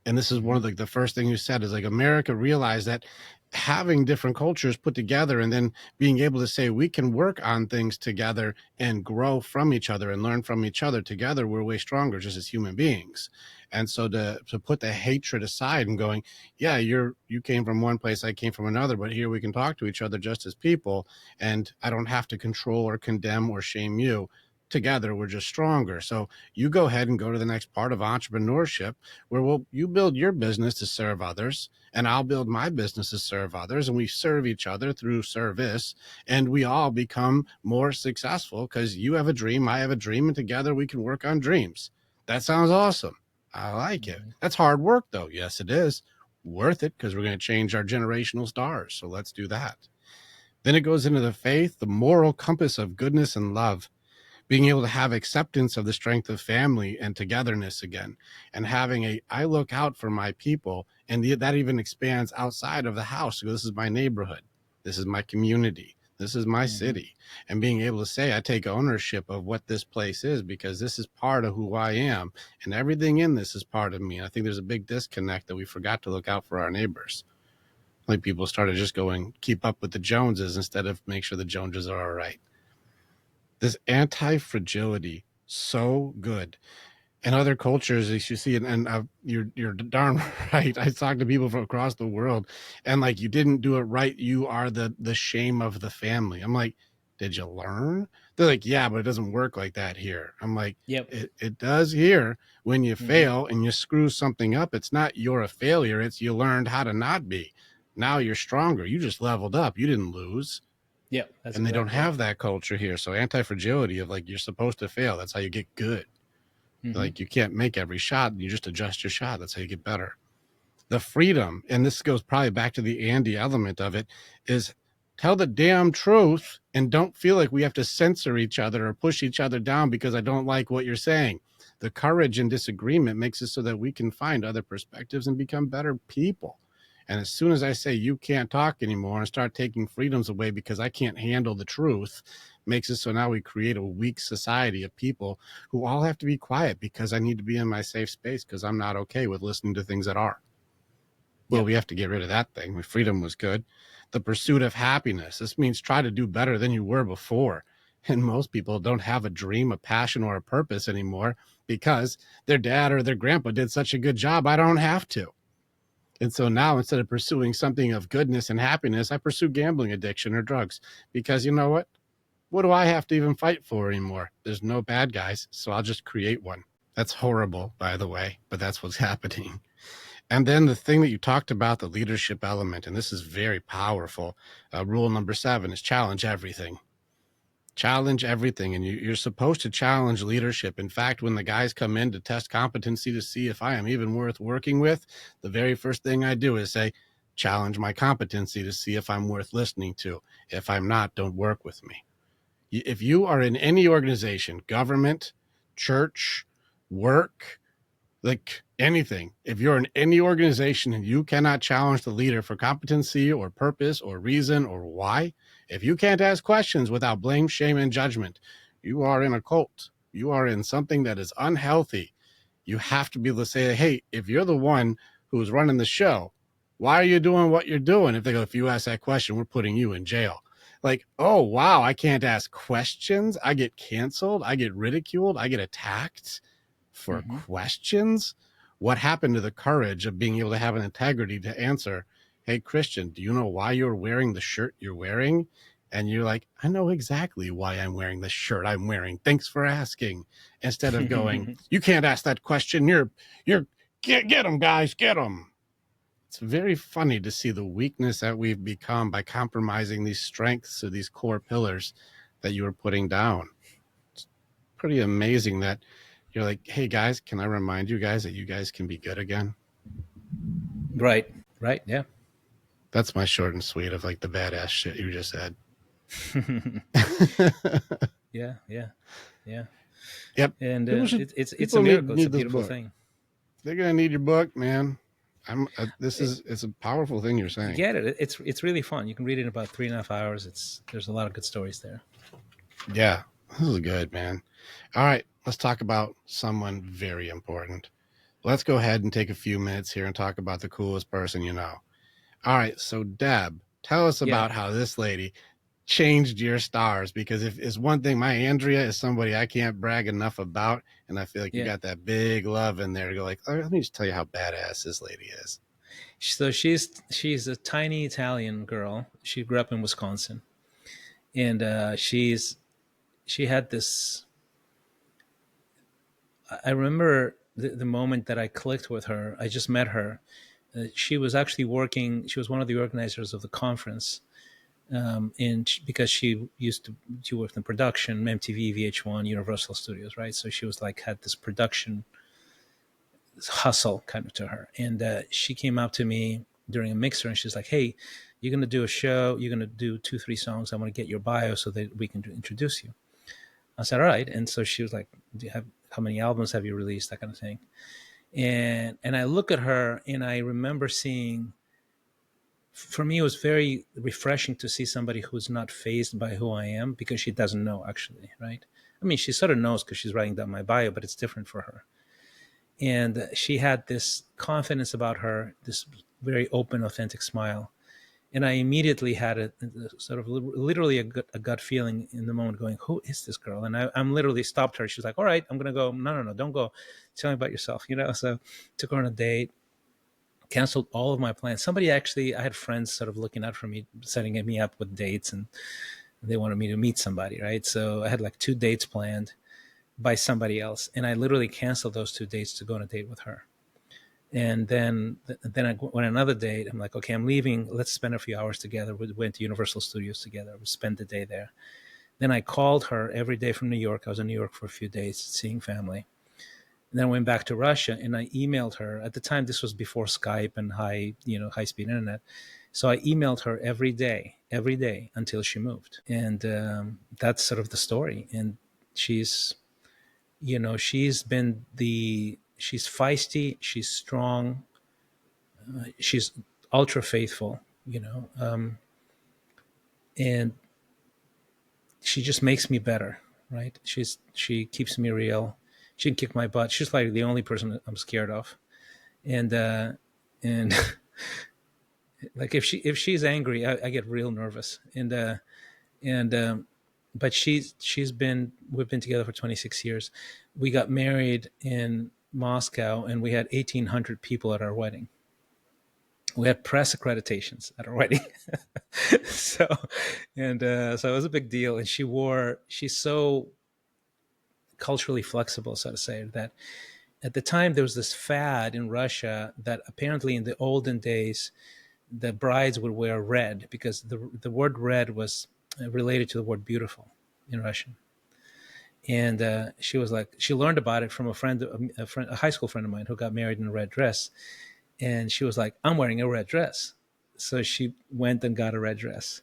And this is one of the first thing you said is like America realized that having different cultures put together and then being able to say we can work on things together and grow from each other and learn from each other together, we're way stronger just as human beings. And so to put the hatred aside and going, yeah, you came from one place, I came from another, but here we can talk to each other just as people, and I don't have to control or condemn or shame you. Together we're just stronger. So you go ahead and go to the next part of entrepreneurship, where you build your business to serve others, and I'll build my business to serve others, and we serve each other through service, and we all become more successful because you have a dream, I have a dream, and together we can work on dreams. That sounds awesome. I like it. That's hard work, though. Yes, it is. Worth it, because we're going to change our generational stars. So let's do that. Then it goes into the faith, the moral compass of goodness and love, being able to have acceptance of the strength of family and togetherness again, and having I look out for my people, and that even expands outside of the house. So this is my neighborhood, this is my community, this is my city, and being able to say I take ownership of what this place is, because this is part of who I am, and everything in this is part of me. I think there's a big disconnect that we forgot to look out for our neighbors. Like people started just going keep up with the Joneses instead of make sure the Joneses are all right. This anti-fragility, so good. In other cultures, as you see, and you're darn right. I talk to people from across the world, and like, you didn't do it right, you are the shame of the family. I'm like, did you learn? They're like, yeah, but it doesn't work like that here. I'm like, Yep. It does here. When you fail and you screw something up, it's not you're a failure, it's you learned how to not be. Now you're stronger. You just leveled up. You didn't lose. Yeah, that's And they don't exactly have that culture here. So anti-fragility of like, you're supposed to fail. That's how you get good. Like, you can't make every shot. You just adjust your shot. That's how you get better. The freedom, and this goes probably back to the Andy element of it, is tell the damn truth and don't feel like we have to censor each other or push each other down because I don't like what you're saying. The courage in disagreement makes it so that we can find other perspectives and become better people. And as soon as I say you can't talk anymore and start taking freedoms away because I can't handle the truth, makes it so now we create a weak society of people who all have to be quiet because I need to be in my safe space because I'm not okay with listening to things that are. Well, we have to get rid of that thing. Freedom was good. The pursuit of happiness. This means try to do better than you were before. And most people don't have a dream, a passion, or a purpose anymore because their dad or their grandpa did such a good job, I don't have to. And so now, instead of pursuing something of goodness and happiness, I pursue gambling addiction or drugs because, you know what do I have to even fight for anymore? There's no bad guys, so I'll just create one. That's horrible, by the way, but that's what's happening. And then the thing that you talked about, the leadership element, and this is very powerful. Rule number 7 is challenge everything. Challenge everything. And you're supposed to challenge leadership. In fact, when the guys come in to test competency to see if I am even worth working with, the very first thing I do is say, challenge my competency to see if I'm worth listening to. If I'm not, don't work with me. If you are in any organization, government, church, work, like anything, if you're in any organization and you cannot challenge the leader for competency or purpose or reason or why, if you can't ask questions without blame, shame, and judgment, you are in a cult. You are in something that is unhealthy. You have to be able to say, hey, if you're the one who's running the show, why are you doing what you're doing? If they go, if you ask that question, we're putting you in jail. Like, oh, wow, I can't ask questions. I get canceled. I get ridiculed. I get attacked for questions. What happened to the courage of being able to have an integrity to answer, hey, Christian, do you know why you're wearing the shirt you're wearing? And you're like, I know exactly why I'm wearing the shirt I'm wearing. Thanks for asking. Instead of going, you can't ask that question. You're get them, guys, get them. It's very funny to see the weakness that we've become by compromising these strengths or these core pillars that you were putting down. It's pretty amazing that you're like, hey, guys, can I remind you guys that you guys can be good again? Right. Yeah. That's my short and sweet of like the badass shit you just said. Yeah. Yep. And it's a miracle. It's a beautiful thing. They're gonna need your book, man. It's a powerful thing you're saying. You get it. It's really fun. You can read it in about 3.5 hours. There's a lot of good stories there. Yeah, this is good, man. All right, let's talk about someone very important. let's go ahead and take a few minutes here and talk about the coolest person you know. All right, so Deb, tell us Yeah, about how this lady changed your stars, because if it's one thing, my Andrea is somebody I can't brag enough about, and I feel like you yeah. got that big love in there to go like, oh, let me just tell you how badass this lady is. So she's a tiny Italian girl. She grew up in Wisconsin, and she had this. I remember the moment that I clicked with her. I just met her. She was actually working. She was one of the organizers of the conference, because she worked in production, MTV, VH1, Universal Studios, right? So she was like had this production hustle kind of to her, and she came up to me during a mixer, and she's like, "Hey, you're gonna do a show. You're gonna do 2-3 songs. I want to get your bio so that we can introduce you." I said, "All right." And so she was like, "Do you have how many albums have you released?" That kind of thing. And I look at her, and I remember seeing. For me, it was very refreshing to see somebody who's not fazed by who I am, because she doesn't know actually, right? I mean, she sort of knows because she's writing down my bio, but it's different for her. And she had this confidence about her, this very open, authentic smile. And I immediately had a sort of literally a gut feeling in the moment going, who is this girl? And I'm literally stopped her. She's like, all right, I'm going to go. No, no, no, don't go. Tell me about yourself, So took her on a date, canceled all of my plans. Somebody actually, I had friends sort of looking out for me, setting me up with dates, and they wanted me to meet somebody, right? So I had like 2 dates planned by somebody else. And I literally canceled those 2 dates to go on a date with her. And then I went on another date. I'm like, okay, I'm leaving. Let's spend a few hours together. We went to Universal Studios together. We spent the day there. Then I called her every day from New York. I was in New York for a few days seeing family. And then I went back to Russia, and I emailed her. At the time, this was before Skype and high speed internet. So I emailed her every day until she moved. And that's sort of the story. And she's, she's feisty, she's strong, she's ultra faithful, and she just makes me better, right? She keeps me real. She can kick my butt. She's like the only person that I'm scared of. And uh and like if she's angry, I get real nervous. And but we've been together for 26 years. We got married in Moscow, and we had 1,800 people at our wedding. We had press accreditations at our wedding. so so it was a big deal. And she's so culturally flexible, so to say, that at the time there was this fad in Russia that apparently in the olden days the brides would wear red, because the word red was related to the word beautiful in Russian. And she learned about it from a high school friend of mine who got married in a red dress. And she was like, I'm wearing a red dress. So she went and got a red dress,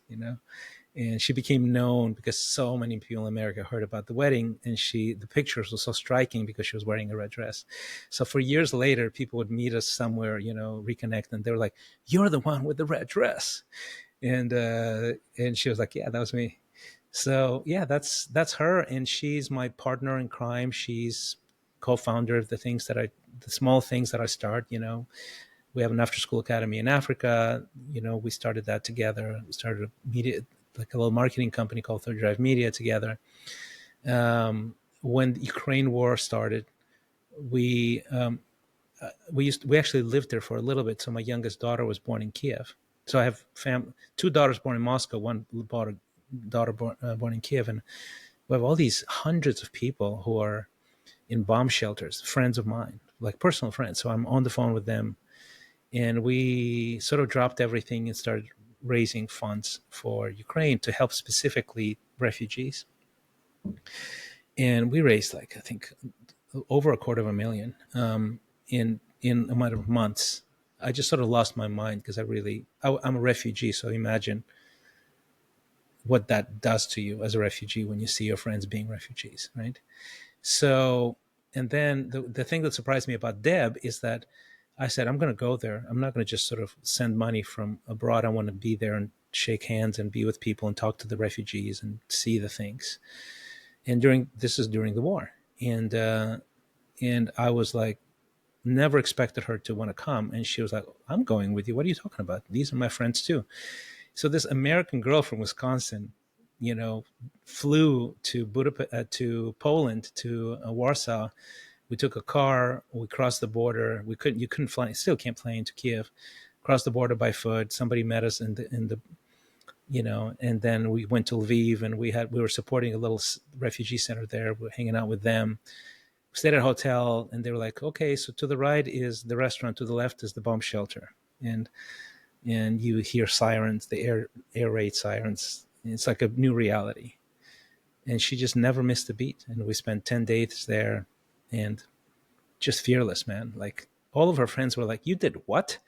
and she became known because so many people in America heard about the wedding, and the pictures were so striking because she was wearing a red dress. So for years later, people would meet us somewhere, reconnect, and they were like, "You're the one with the red dress," and she was like, "Yeah, that was me." So yeah, that's her, and she's my partner in crime. She's co-founder of the small things that I start. We have an after-school academy in Africa. We started that together. We started a media, like a little marketing company called Third Drive Media together. When the Ukraine war started, we we actually lived there for a little bit. So my youngest daughter was born in Kiev. So I have 2 daughters born in Moscow, one daughter born in Kiev, and we have all these hundreds of people who are in bomb shelters, friends of mine, like personal friends. So I'm on the phone with them, and we sort of dropped everything and started raising funds for Ukraine to help specifically refugees. And we raised, like, I think over $250,000 in a matter of months. I just sort of lost my mind because I'm a refugee. So imagine what that does to you as a refugee when you see your friends being refugees, right? So, and then the thing that surprised me about Deb is that I said, I'm going to go there. I'm not going to just sort of send money from abroad. I want to be there and shake hands and be with people and talk to the refugees and see the things. And this is during the war. And I was like, never expected her to want to come. And she was like, I'm going with you. What are you talking about? These are my friends too. So this American girl from Wisconsin, you know, flew to Budapest, to Poland, to Warsaw. We took a car. We crossed the border. You couldn't fly. Still can't fly into Kiev. Crossed the border by foot. Somebody met us in the, and then we went to Lviv, and we were supporting a little refugee center there. We were hanging out with them. We stayed at a hotel, and they were like, okay, so to the right is the restaurant, to the left is the bomb shelter, and you hear sirens, the air raid sirens. It's like a new reality. And she just never missed a beat. And we spent 10 days there, and just fearless, man. Like, all of her friends were like, you did what?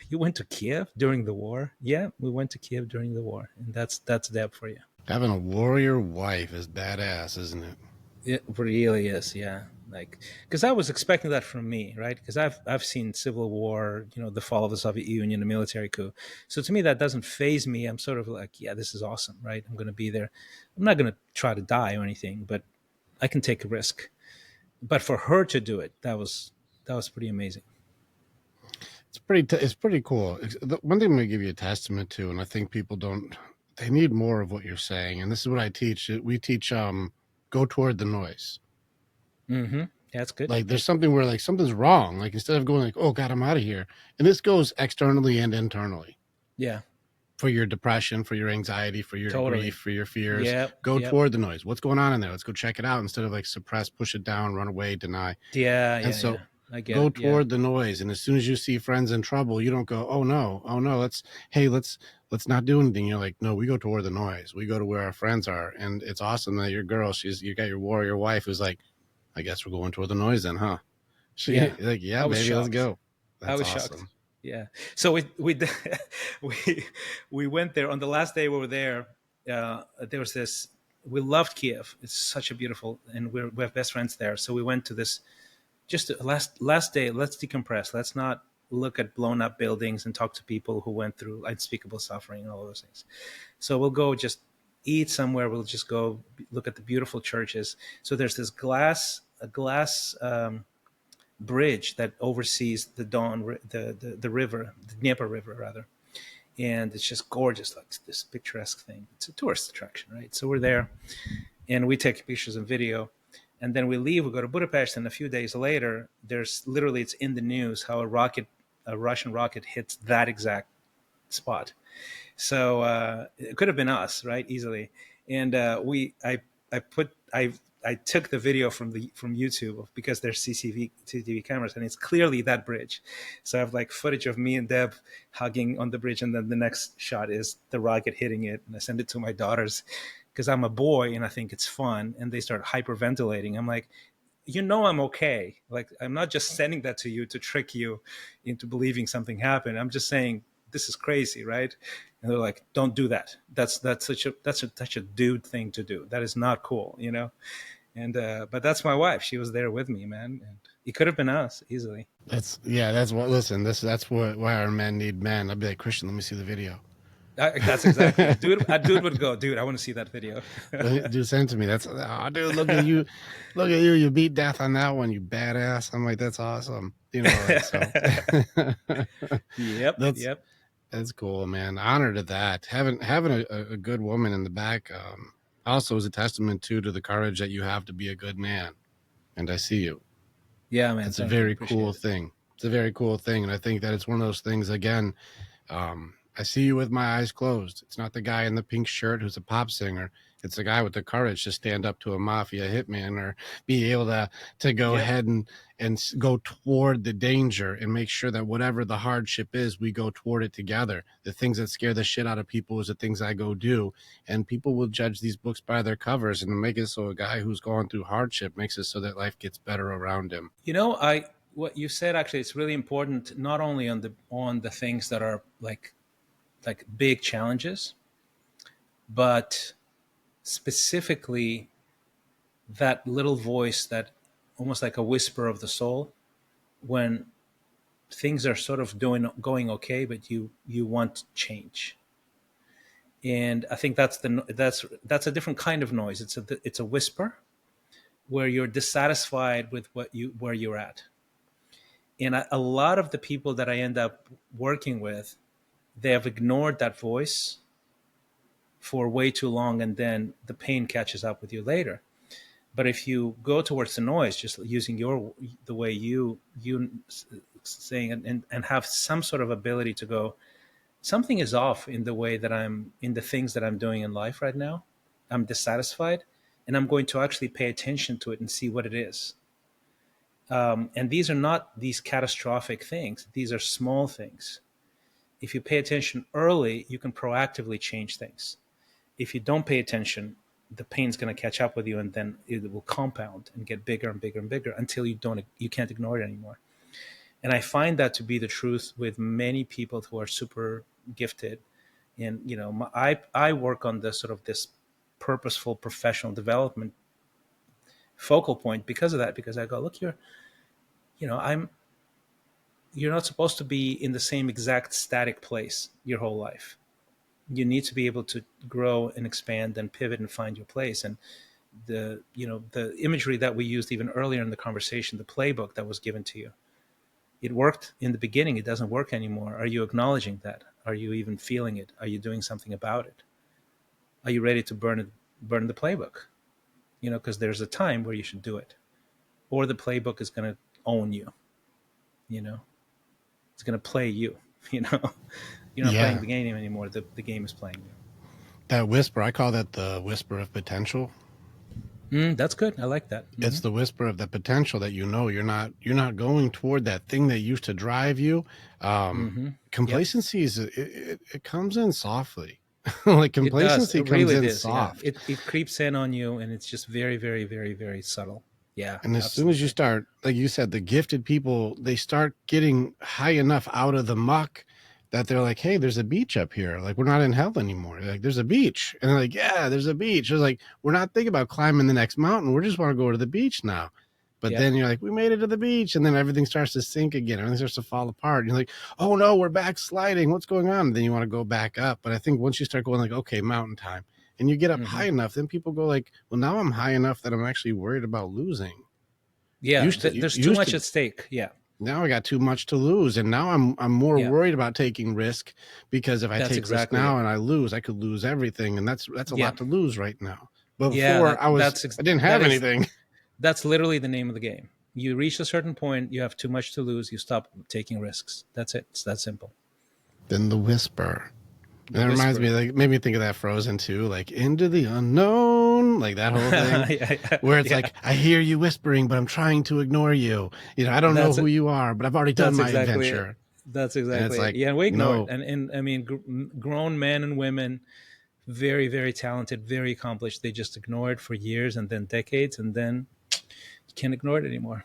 You went to Kiev during the war? Yeah, we went to Kiev during the war. And that's Deb for you. Having a warrior wife is badass, isn't it? It really is, yeah. Like, because I was expecting that from me, right? Because I've seen civil war, the fall of the Soviet Union, the military coup. So to me, that doesn't faze me. I'm sort of like, yeah, this is awesome, right? I'm going to be there. I'm not going to try to die or anything, but I can take a risk. But for her to do it, that was pretty amazing. It's pretty cool. The one thing I'm going to give you a testament to, and I think people they need more of what you're saying. And this is what I teach. We teach, go toward the noise. Mm-hmm. That's good. Like, there's something where, like, something's wrong. Like, instead of going like, oh God, I'm out of here. And this goes externally and internally. Yeah. For your depression, for your anxiety, for your grief, for your fears, go toward the noise. What's going on in there? Let's go check it out, instead of like suppress, push it down, run away, deny. I get go toward the noise. And as soon as you see friends in trouble, you don't go, oh no, let's not do anything. You're like, no, we go toward the noise. We go to where our friends are. And it's awesome that your girl, you got your warrior wife who's like, I guess we're going toward the noise then, huh? Like, yeah, baby, let's go. That's I was awesome. Shocked. Yeah. So we we went there on the last day we were there. There was this. We loved Kiev. It's such a beautiful, and we have best friends there. So we went to this. Just last day. Let's decompress. Let's not look at blown up buildings and talk to people who went through unspeakable suffering and all those things. So we'll go just eat somewhere. We'll just go look at the beautiful churches. So there's this glass bridge that oversees the the river, the Dnieper River, rather. And it's just gorgeous, like this picturesque thing. It's a tourist attraction, right? So we're there, and we take pictures and video. And then we leave, we go to Budapest, and a few days later, it's in the news how a Russian rocket hits that exact spot. So it could have been us, right? Easily. And I took the video from YouTube because there's CCTV cameras, and it's clearly that bridge. So I have like footage of me and Deb hugging on the bridge, and then the next shot is the rocket hitting it. And I send it to my daughters because I'm a boy and I think it's fun, and they start hyperventilating. I'm like, I'm okay. Like, I'm not just sending that to you to trick you into believing something happened. I'm just saying, this is crazy, right? And they're like, don't do that. That's such a dude thing to do. That is not cool, And but that's my wife. She was there with me, man. And it could have been us easily. That's why our men need men. I'd be like, Christian, let me see the video. That's exactly. A dude would go, dude, I want to see that video. Dude, send it to me. Dude, look at you. Look at you. You beat death on that one, you badass. I'm like, that's awesome. Yep. That's cool, man. Honor to that. Having a good woman in the back also is a testament to the courage that you have to be a good man. And I see you. Yeah, man. It's a very cool thing. It's a very cool thing. And I think that it's one of those things, again, I see you with my eyes closed. It's not the guy in the pink shirt who's a pop singer. It's the guy with the courage to stand up to a mafia hitman or be able to go ahead and go toward the danger and make sure that whatever the hardship is, we go toward it together. The things that scare the shit out of people is the things I go do. And people will judge these books by their covers and make it so a guy who's going through hardship makes it so that life gets better around him. What you said, actually, it's really important, not only on the things that are like big challenges, but specifically that little voice, that almost like a whisper of the soul, when things are sort of going okay, but you want change. And I think that's a different kind of noise. It's a whisper, where you're dissatisfied with where you're at. And a lot of the people that I end up working with, they have ignored that voice for way too long, and then the pain catches up with you later. But if you go towards the noise, just using the way you saying, and have some sort of ability to go, something is off in the way that I'm in the things that I'm doing in life right now. I'm dissatisfied, and I'm going to actually pay attention to it and see what it is. And these are not these catastrophic things. These are small things. If you pay attention early, you can proactively change things. If you don't pay attention, the pain's going to catch up with you, and then it will compound and get bigger and bigger and bigger until you can't ignore it anymore. And I find that to be the truth with many people who are super gifted. And I work on this sort of this purposeful professional development focal point because of that. Because I go, look, you're not supposed to be in the same exact static place your whole life. You need to be able to grow and expand and pivot and find your place. And the imagery that we used even earlier in the conversation, the playbook that was given to you, it worked in the beginning. It doesn't work anymore. Are you acknowledging that? Are you even feeling it? Are you doing something about it? Are you ready to burn the playbook? Because there's a time where you should do it, or the playbook is going to own you. It's going to play you. You're not playing Yeah. the game anymore. The game is playing you. That whisper, I call that the whisper of potential. That's good. I like that. It's the whisper of the potential that you're not going toward that thing that used to drive you. Yep. Complacency it comes in softly. Like It does. complacency It comes really in does. Yeah. soft. It creeps in on you, and it's just very, very, very, very subtle. Yeah, And as soon as you absolutely. start, like you said, the gifted people, they start getting high enough out of the muck that they're like, hey, there's a beach up here. Like, we're not in hell anymore. They're like, there's a beach. And they're like, yeah, there's a beach. It's like, we're not thinking about climbing the next mountain. We just want to go to the beach now. But Yep. then you're like, we made it to the beach. And then everything starts to sink again. Everything starts to fall apart. And you're like, oh no, we're backsliding. What's going on? And then you want to go back up. But I think once you start going like, okay, mountain time, and you get up high hmm enough, then people go like, well, now I'm high enough that I'm actually worried about losing. Yeah. Used to There's too used much to at stake. Yeah. Now I got too much to lose, and now I'm more Yeah. worried about taking risk, because if I That's take risk exactly now it. and I lose, I could lose everything, and that's a Yeah. lot to lose right now. But Yeah. before I didn't That have is anything. that's literally the name of the game. You reach a certain point, you have too much to lose, you stop taking risks. That's it. It's that simple. Then the whisper. The And it reminds me, whisper. like, made me think of that Frozen too, like into the unknown, like that whole thing, yeah. where it's Yeah. like I hear you whispering, but I'm trying to ignore you. I don't know That's who it. you are, but I've already done That's my exactly it. adventure, That's and it's exactly it. like, Yeah, and we ignore it. no, And I mean, grown men and women, very, very talented, very accomplished. They just ignore it for years and then decades, and then you can't ignore it anymore.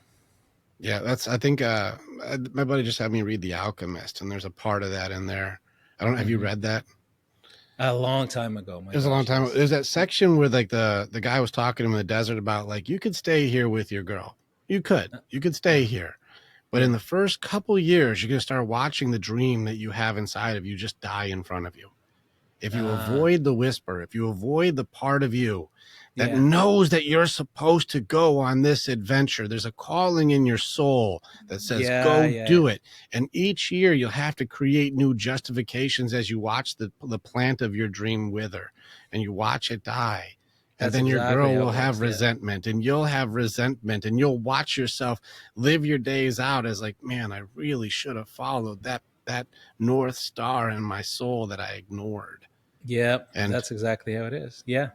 yeah, that's. I think my buddy just had me read The Alchemist, and there's a part of that in there. I don't. Have you hmm read that? A long time ago. It My was a long gosh, time. yes. There's that section where like the guy was talking to him in the desert about like you could stay here with your girl. You could stay Uh-huh. here, but Yeah. in the first couple years, you're gonna start watching the dream that you have inside of you just die in front of you. If you Uh, avoid the whisper, if you avoid the part of you that yeah. knows that you're supposed to go on this adventure, there's a calling in your soul that says, Yeah. go Yeah. do Yeah. it. And each year you'll have to create new justifications as you watch the plant of your dream wither and you watch it die. And That's then your exactly girl how will it have works. Yeah. resentment and you'll have resentment and you'll watch yourself live your days out as like, man, I really should have followed that North Star in my soul that I ignored. Yeah. And That's exactly how it is. Yeah.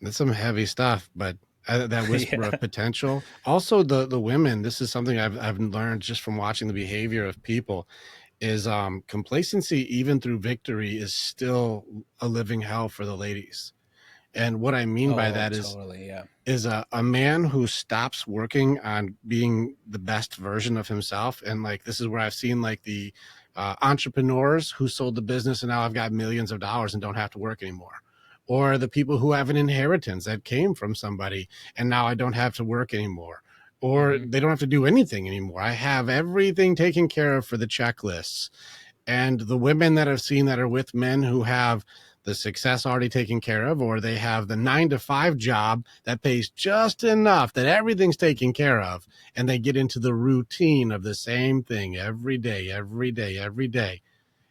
that's some heavy stuff, but that whisper yeah. of potential. Also, the women. This is something I've learned just from watching the behavior of people. Is complacency even through victory is still a living hell for the ladies. And what I mean by Oh, that totally. Yeah. is a man who stops working on being the best version of himself. And like this is where I've seen like the entrepreneurs who sold the business and now I've got millions of dollars and don't have to work anymore, or the people who have an inheritance that came from somebody and now I don't have to work anymore, or hmm they don't have to do anything anymore. I have everything taken care of for the checklists. And the women that I've seen that are with men who have the success already taken care of, or they have the 9 to 5 job that pays just enough that everything's taken care of, and they get into the routine of the same thing every day, every day, every day.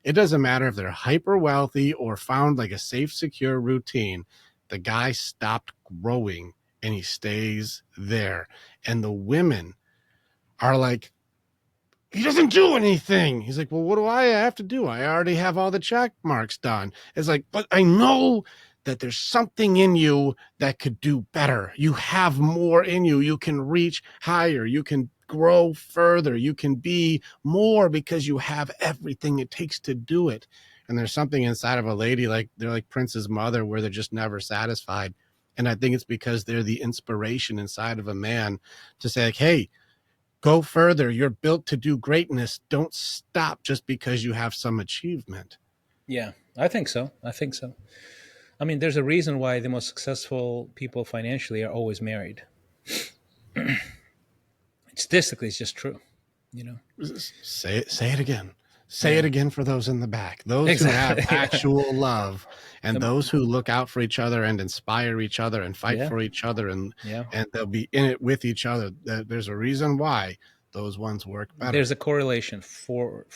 It doesn't matter if they're hyper wealthy or found like a safe, secure routine. The guy stopped growing and he stays there. And the women are like, he doesn't do anything. He's like, well, what do I have to do? I already have all the check marks done. It's like, but I know that there's something in you that could do better. You have more in you. You can reach higher. You can grow further. You can be more because you have everything it takes to do it. And there's something inside of a lady, like they're like Prince's mother, where they're just never satisfied. And I think it's because they're the inspiration inside of a man to say, like, hey, go further. You're built to do greatness. Don't stop just because you have some achievement. Yeah, I think so. I think so. I mean, there's a reason why the most successful people financially are always married. Statistically, it's just true. You know. Say it again. Say Yeah. it again for those in the back. Those Exactly. who have actual love, and those who look out for each other and inspire each other and fight Yeah. for each other, and Yeah. they'll be in it with each other. There's a reason why those ones work better. There's a correlation for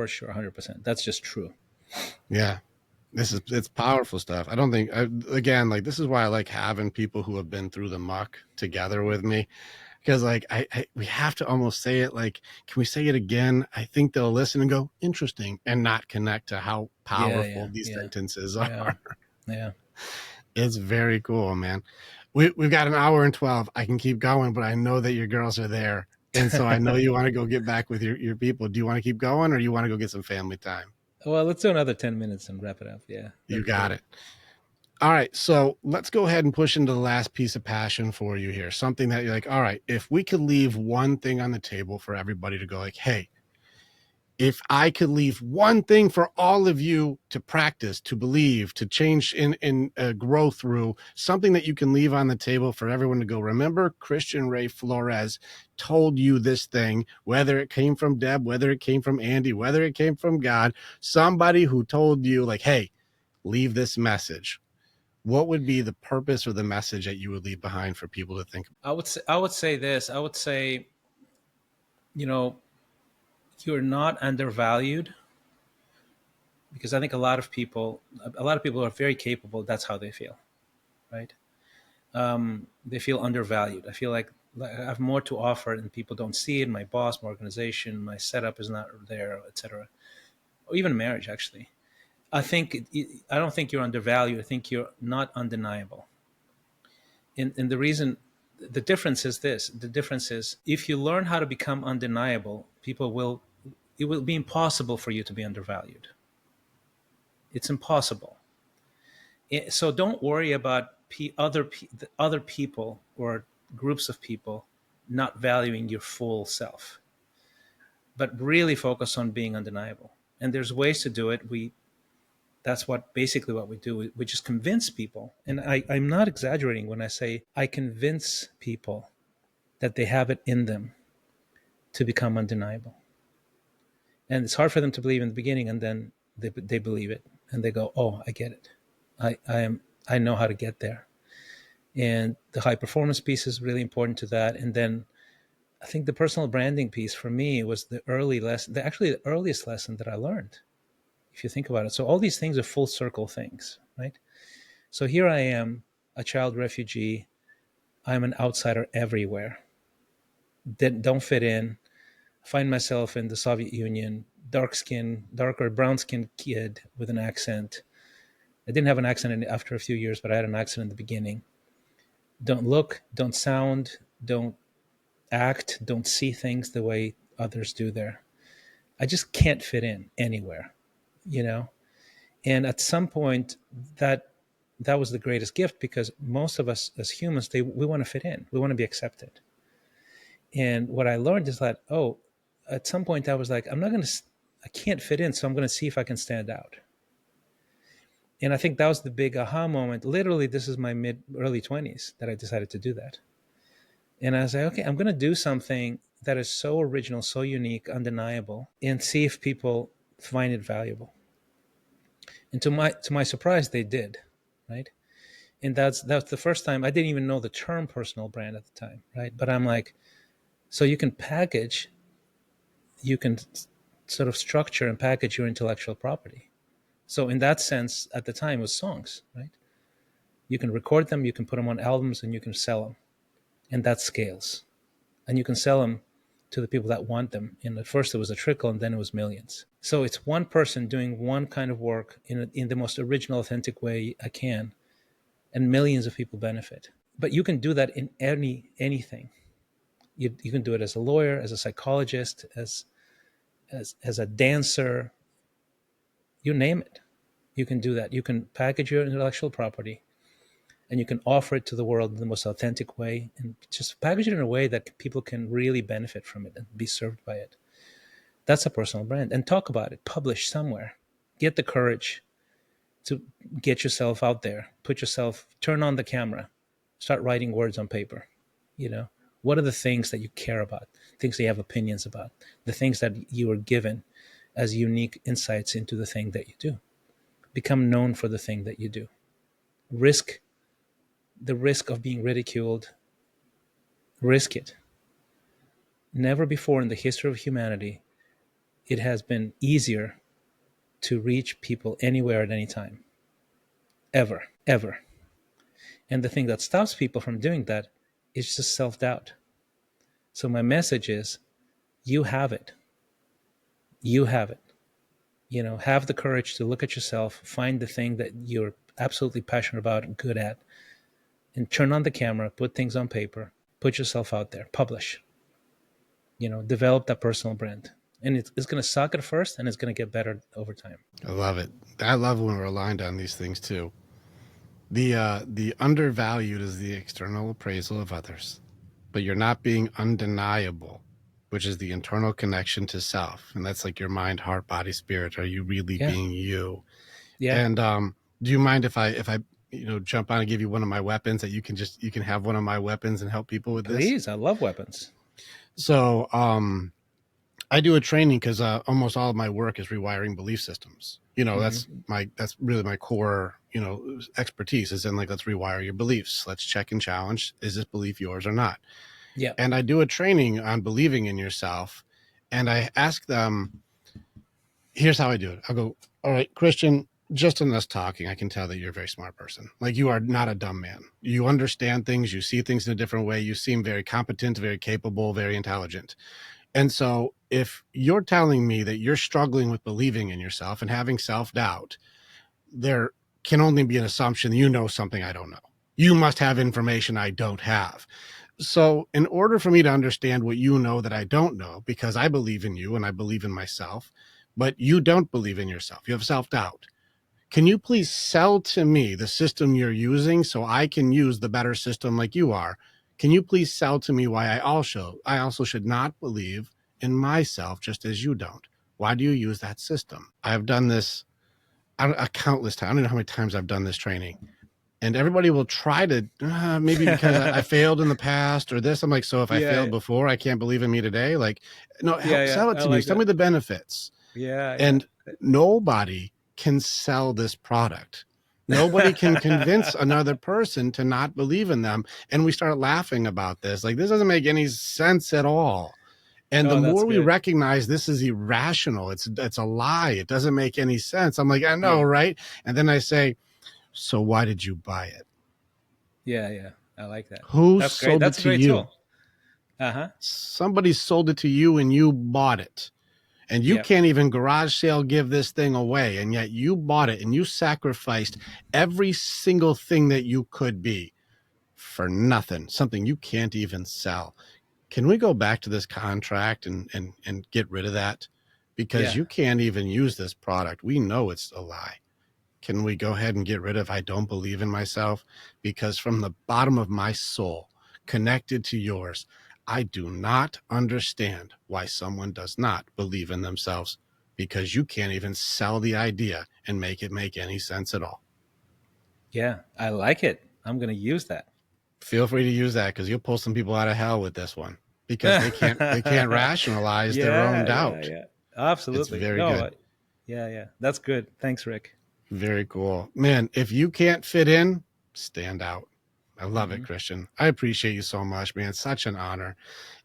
sure, 100%. That's just true. Yeah. It's powerful stuff. I don't think, again, like, this is why I like having people who have been through the muck together with me, because like we have to almost say it like, can we say it again? I think they'll listen and go, interesting, and not connect to how powerful these sentences are. Yeah. It's very cool, man. We've got an hour and 12. I can keep going, but I know that your girls are there. And so I know you want to go get back with your people. Do you want to keep going, or you want to go get some family time? Well, let's do another 10 minutes and wrap it up. Yeah. You got it. All right. So let's go ahead and push into the last piece of passion for you here. Something that you're like, all right, if we could leave one thing on the table for everybody to go like, hey, if I could leave one thing for all of you to practice, to believe, to change and grow through, something that you can leave on the table for everyone to go, remember, Christian Ray Flores told you this thing, whether it came from Deb, whether it came from Andy, whether it came from God, somebody who told you like, hey, leave this message. What would be the purpose or the message that you would leave behind for people to think about? I would say this. I would say, you're not undervalued, because I think a lot of people are very capable. That's how they feel, right? They feel undervalued. I feel like I have more to offer and people don't see it. My boss, my organization, my setup is not there, etc. Or even marriage, actually. I don't think you're undervalued. I think you're not undeniable. And the difference is this. The difference is, if you learn how to become undeniable, it will be impossible for you to be undervalued. It's impossible. So don't worry about other people or groups of people not valuing your full self, but really focus on being undeniable. And there's ways to do it. That's basically what we do. We just convince people. And I'm not exaggerating when I say I convince people that they have it in them to become undeniable. And it's hard for them to believe in the beginning, and then they believe it and they go, oh, I get it. I know how to get there. And the high performance piece is really important to that. And then I think the personal branding piece for me was the earliest lesson that I learned, if you think about it. So all these things are full circle things, right? So here I am, a child refugee. I'm an outsider everywhere. Don't fit in. Find myself in the Soviet Union, darker brown skinned kid with an accent. I didn't have an accent after a few years, but I had an accent in the beginning. Don't look, don't sound, don't act, don't see things the way others do there. I just can't fit in anywhere, you know? And at some point, that was the greatest gift, because most of us as humans, we want to fit in. We want to be accepted. And what I learned is that, at some point I was like, I can't fit in, so I'm going to see if I can stand out. And I think that was the big aha moment. Literally, this is my early 20s that I decided to do that. And I was like, okay, I'm going to do something that is so original, so unique, undeniable, and see if people find it valuable. And to my surprise, they did, right? And that's the first time. I didn't even know the term personal brand at the time, right? But I'm like, so you can package, you can sort of structure and package your intellectual property. So in that sense, at the time, it was songs, right? You can record them, you can put them on albums, and you can sell them, and that scales. And you can sell them to the people that want them. And at first, it was a trickle, and then it was millions. So it's one person doing one kind of work in the most original, authentic way I can, and millions of people benefit. But you can do that in anything. You can do it as a lawyer, as a psychologist, as a dancer, you name it. You can do that. You can package your intellectual property and you can offer it to the world in the most authentic way and just package it in a way that people can really benefit from it and be served by it. That's a personal brand. And talk about it, publish somewhere. Get the courage to get yourself out there, turn on the camera, start writing words on paper. You know, what are the things that you care about, things that you have opinions about, the things that you were given as unique insights into the thing that you do? Become known for the thing that you do. Risk the risk of being ridiculed. Risk it. Never before in the history of humanity it has been easier to reach people anywhere at any time. Ever. Ever. And the thing that stops people from doing that is just self-doubt. So my message is, you have it. You have it. Have the courage to look at yourself, find the thing that you're absolutely passionate about and good at, and turn on the camera, put things on paper, put yourself out there, publish, develop that personal brand. And it's going to suck at first and it's going to get better over time. I love it. I love when we're aligned on these things too. The undervalued is the external appraisal of others, but you're not being undeniable, which is the internal connection to self. And that's like your mind, heart, body, spirit. Are you really being you? Yeah. And do you mind if I jump on and give you one of my weapons that you can have one of my weapons and help people with this? Please, I love weapons. So I do a training because almost all of my work is rewiring belief systems. That's really my core, expertise is in let's rewire your beliefs. Let's check and challenge. Is this belief yours or not? Yeah. And I do a training on believing in yourself. And I ask them, here's how I do it. I'll go, all right, Christian, just in us talking, I can tell that you're a very smart person. Like, you are not a dumb man. You understand things. You see things in a different way. You seem very competent, very capable, very intelligent. And so if you're telling me that you're struggling with believing in yourself and having self-doubt, there can only be an assumption you know something I don't know. You must have information I don't have. So in order for me to understand what you know that I don't know, because I believe in you and I believe in myself, but you don't believe in yourself, you have self-doubt, can you please sell to me the system you're using so I can use the better system like you are? Can you please sell to me why I also should not believe in myself just as you don't? Why do you use that system? I've done this a countless times. I don't know how many times I've done this training. And everybody will try to, maybe because I failed in the past or this. I'm like, so if I failed before, I can't believe in me today? Like, no, sell it to me. Tell me the benefits. And nobody can sell this product. Nobody can convince another person to not believe in them. And we start laughing about this. Like, this doesn't make any sense at all. And the more we recognize this is irrational, it's a lie. It doesn't make any sense. I'm like, I know, right? And then I say, so why did you buy it? Yeah. I like that. Who That's sold great. That's it a to great you? tool. Somebody sold it to you and you bought it. And you can't even garage sale give this thing away. And yet you bought it and you sacrificed every single thing that you could be for nothing, something you can't even sell. Can we go back to this contract and get rid of that? Because you can't even use this product. We know it's a lie. Can we go ahead and get rid of I don't believe in myself? Because from the bottom of my soul, connected to yours, I do not understand why someone does not believe in themselves, because you can't even sell the idea and make it make any sense at all. Yeah, I like it. I'm going to use that. Feel free to use that, because you'll pull some people out of hell with this one, because they can't rationalize their own doubt. Yeah. Absolutely. It's very good. Yeah. That's good. Thanks, Rick. Very cool. Man, if you can't fit in, stand out. I love it, Hmm. Christian. I appreciate you so much, man. Such an honor.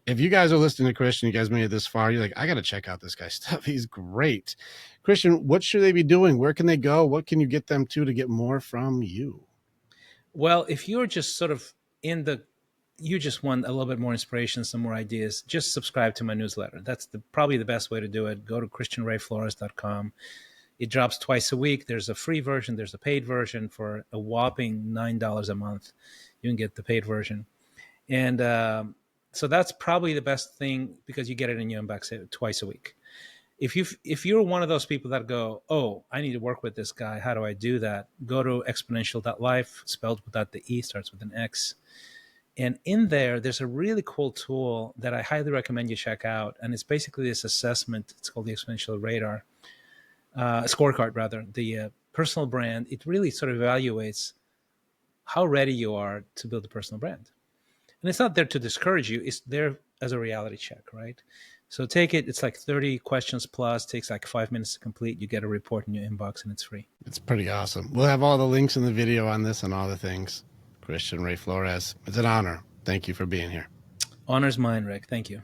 If you guys are listening to Christian, you guys made it this far, you're like, I got to check out this guy's stuff. He's great. Christian, what should they be doing? Where can they go? What can you get them to get more from you? Well, if you're just sort of in the, you just want a little bit more inspiration, some more ideas, just subscribe to my newsletter. That's probably the best way to do it. Go to christianrayflores.com. It drops twice a week. There's a free version. There's a paid version for a whopping $9 a month. You can get the paid version. And so that's probably the best thing because you get it in your inbox twice a week. If you're one of those people that go, oh, I need to work with this guy, how do I do that? Go to exponential.life, spelled without the E, starts with an X. And in there, there's a really cool tool that I highly recommend you check out. And it's basically this assessment. It's called the Exponential Radar, scorecard, rather, the personal brand. It really sort of evaluates how ready you are to build a personal brand. And it's not there to discourage you, it's there as a reality check, right? So take it, it's like 30 questions plus, takes like 5 minutes to complete. You get a report in your inbox and it's free. It's pretty awesome. We'll have all the links in the video on this and all the things. Christian Ray Flores, it's an honor. Thank you for being here. Honor's mine, Rick. Thank you.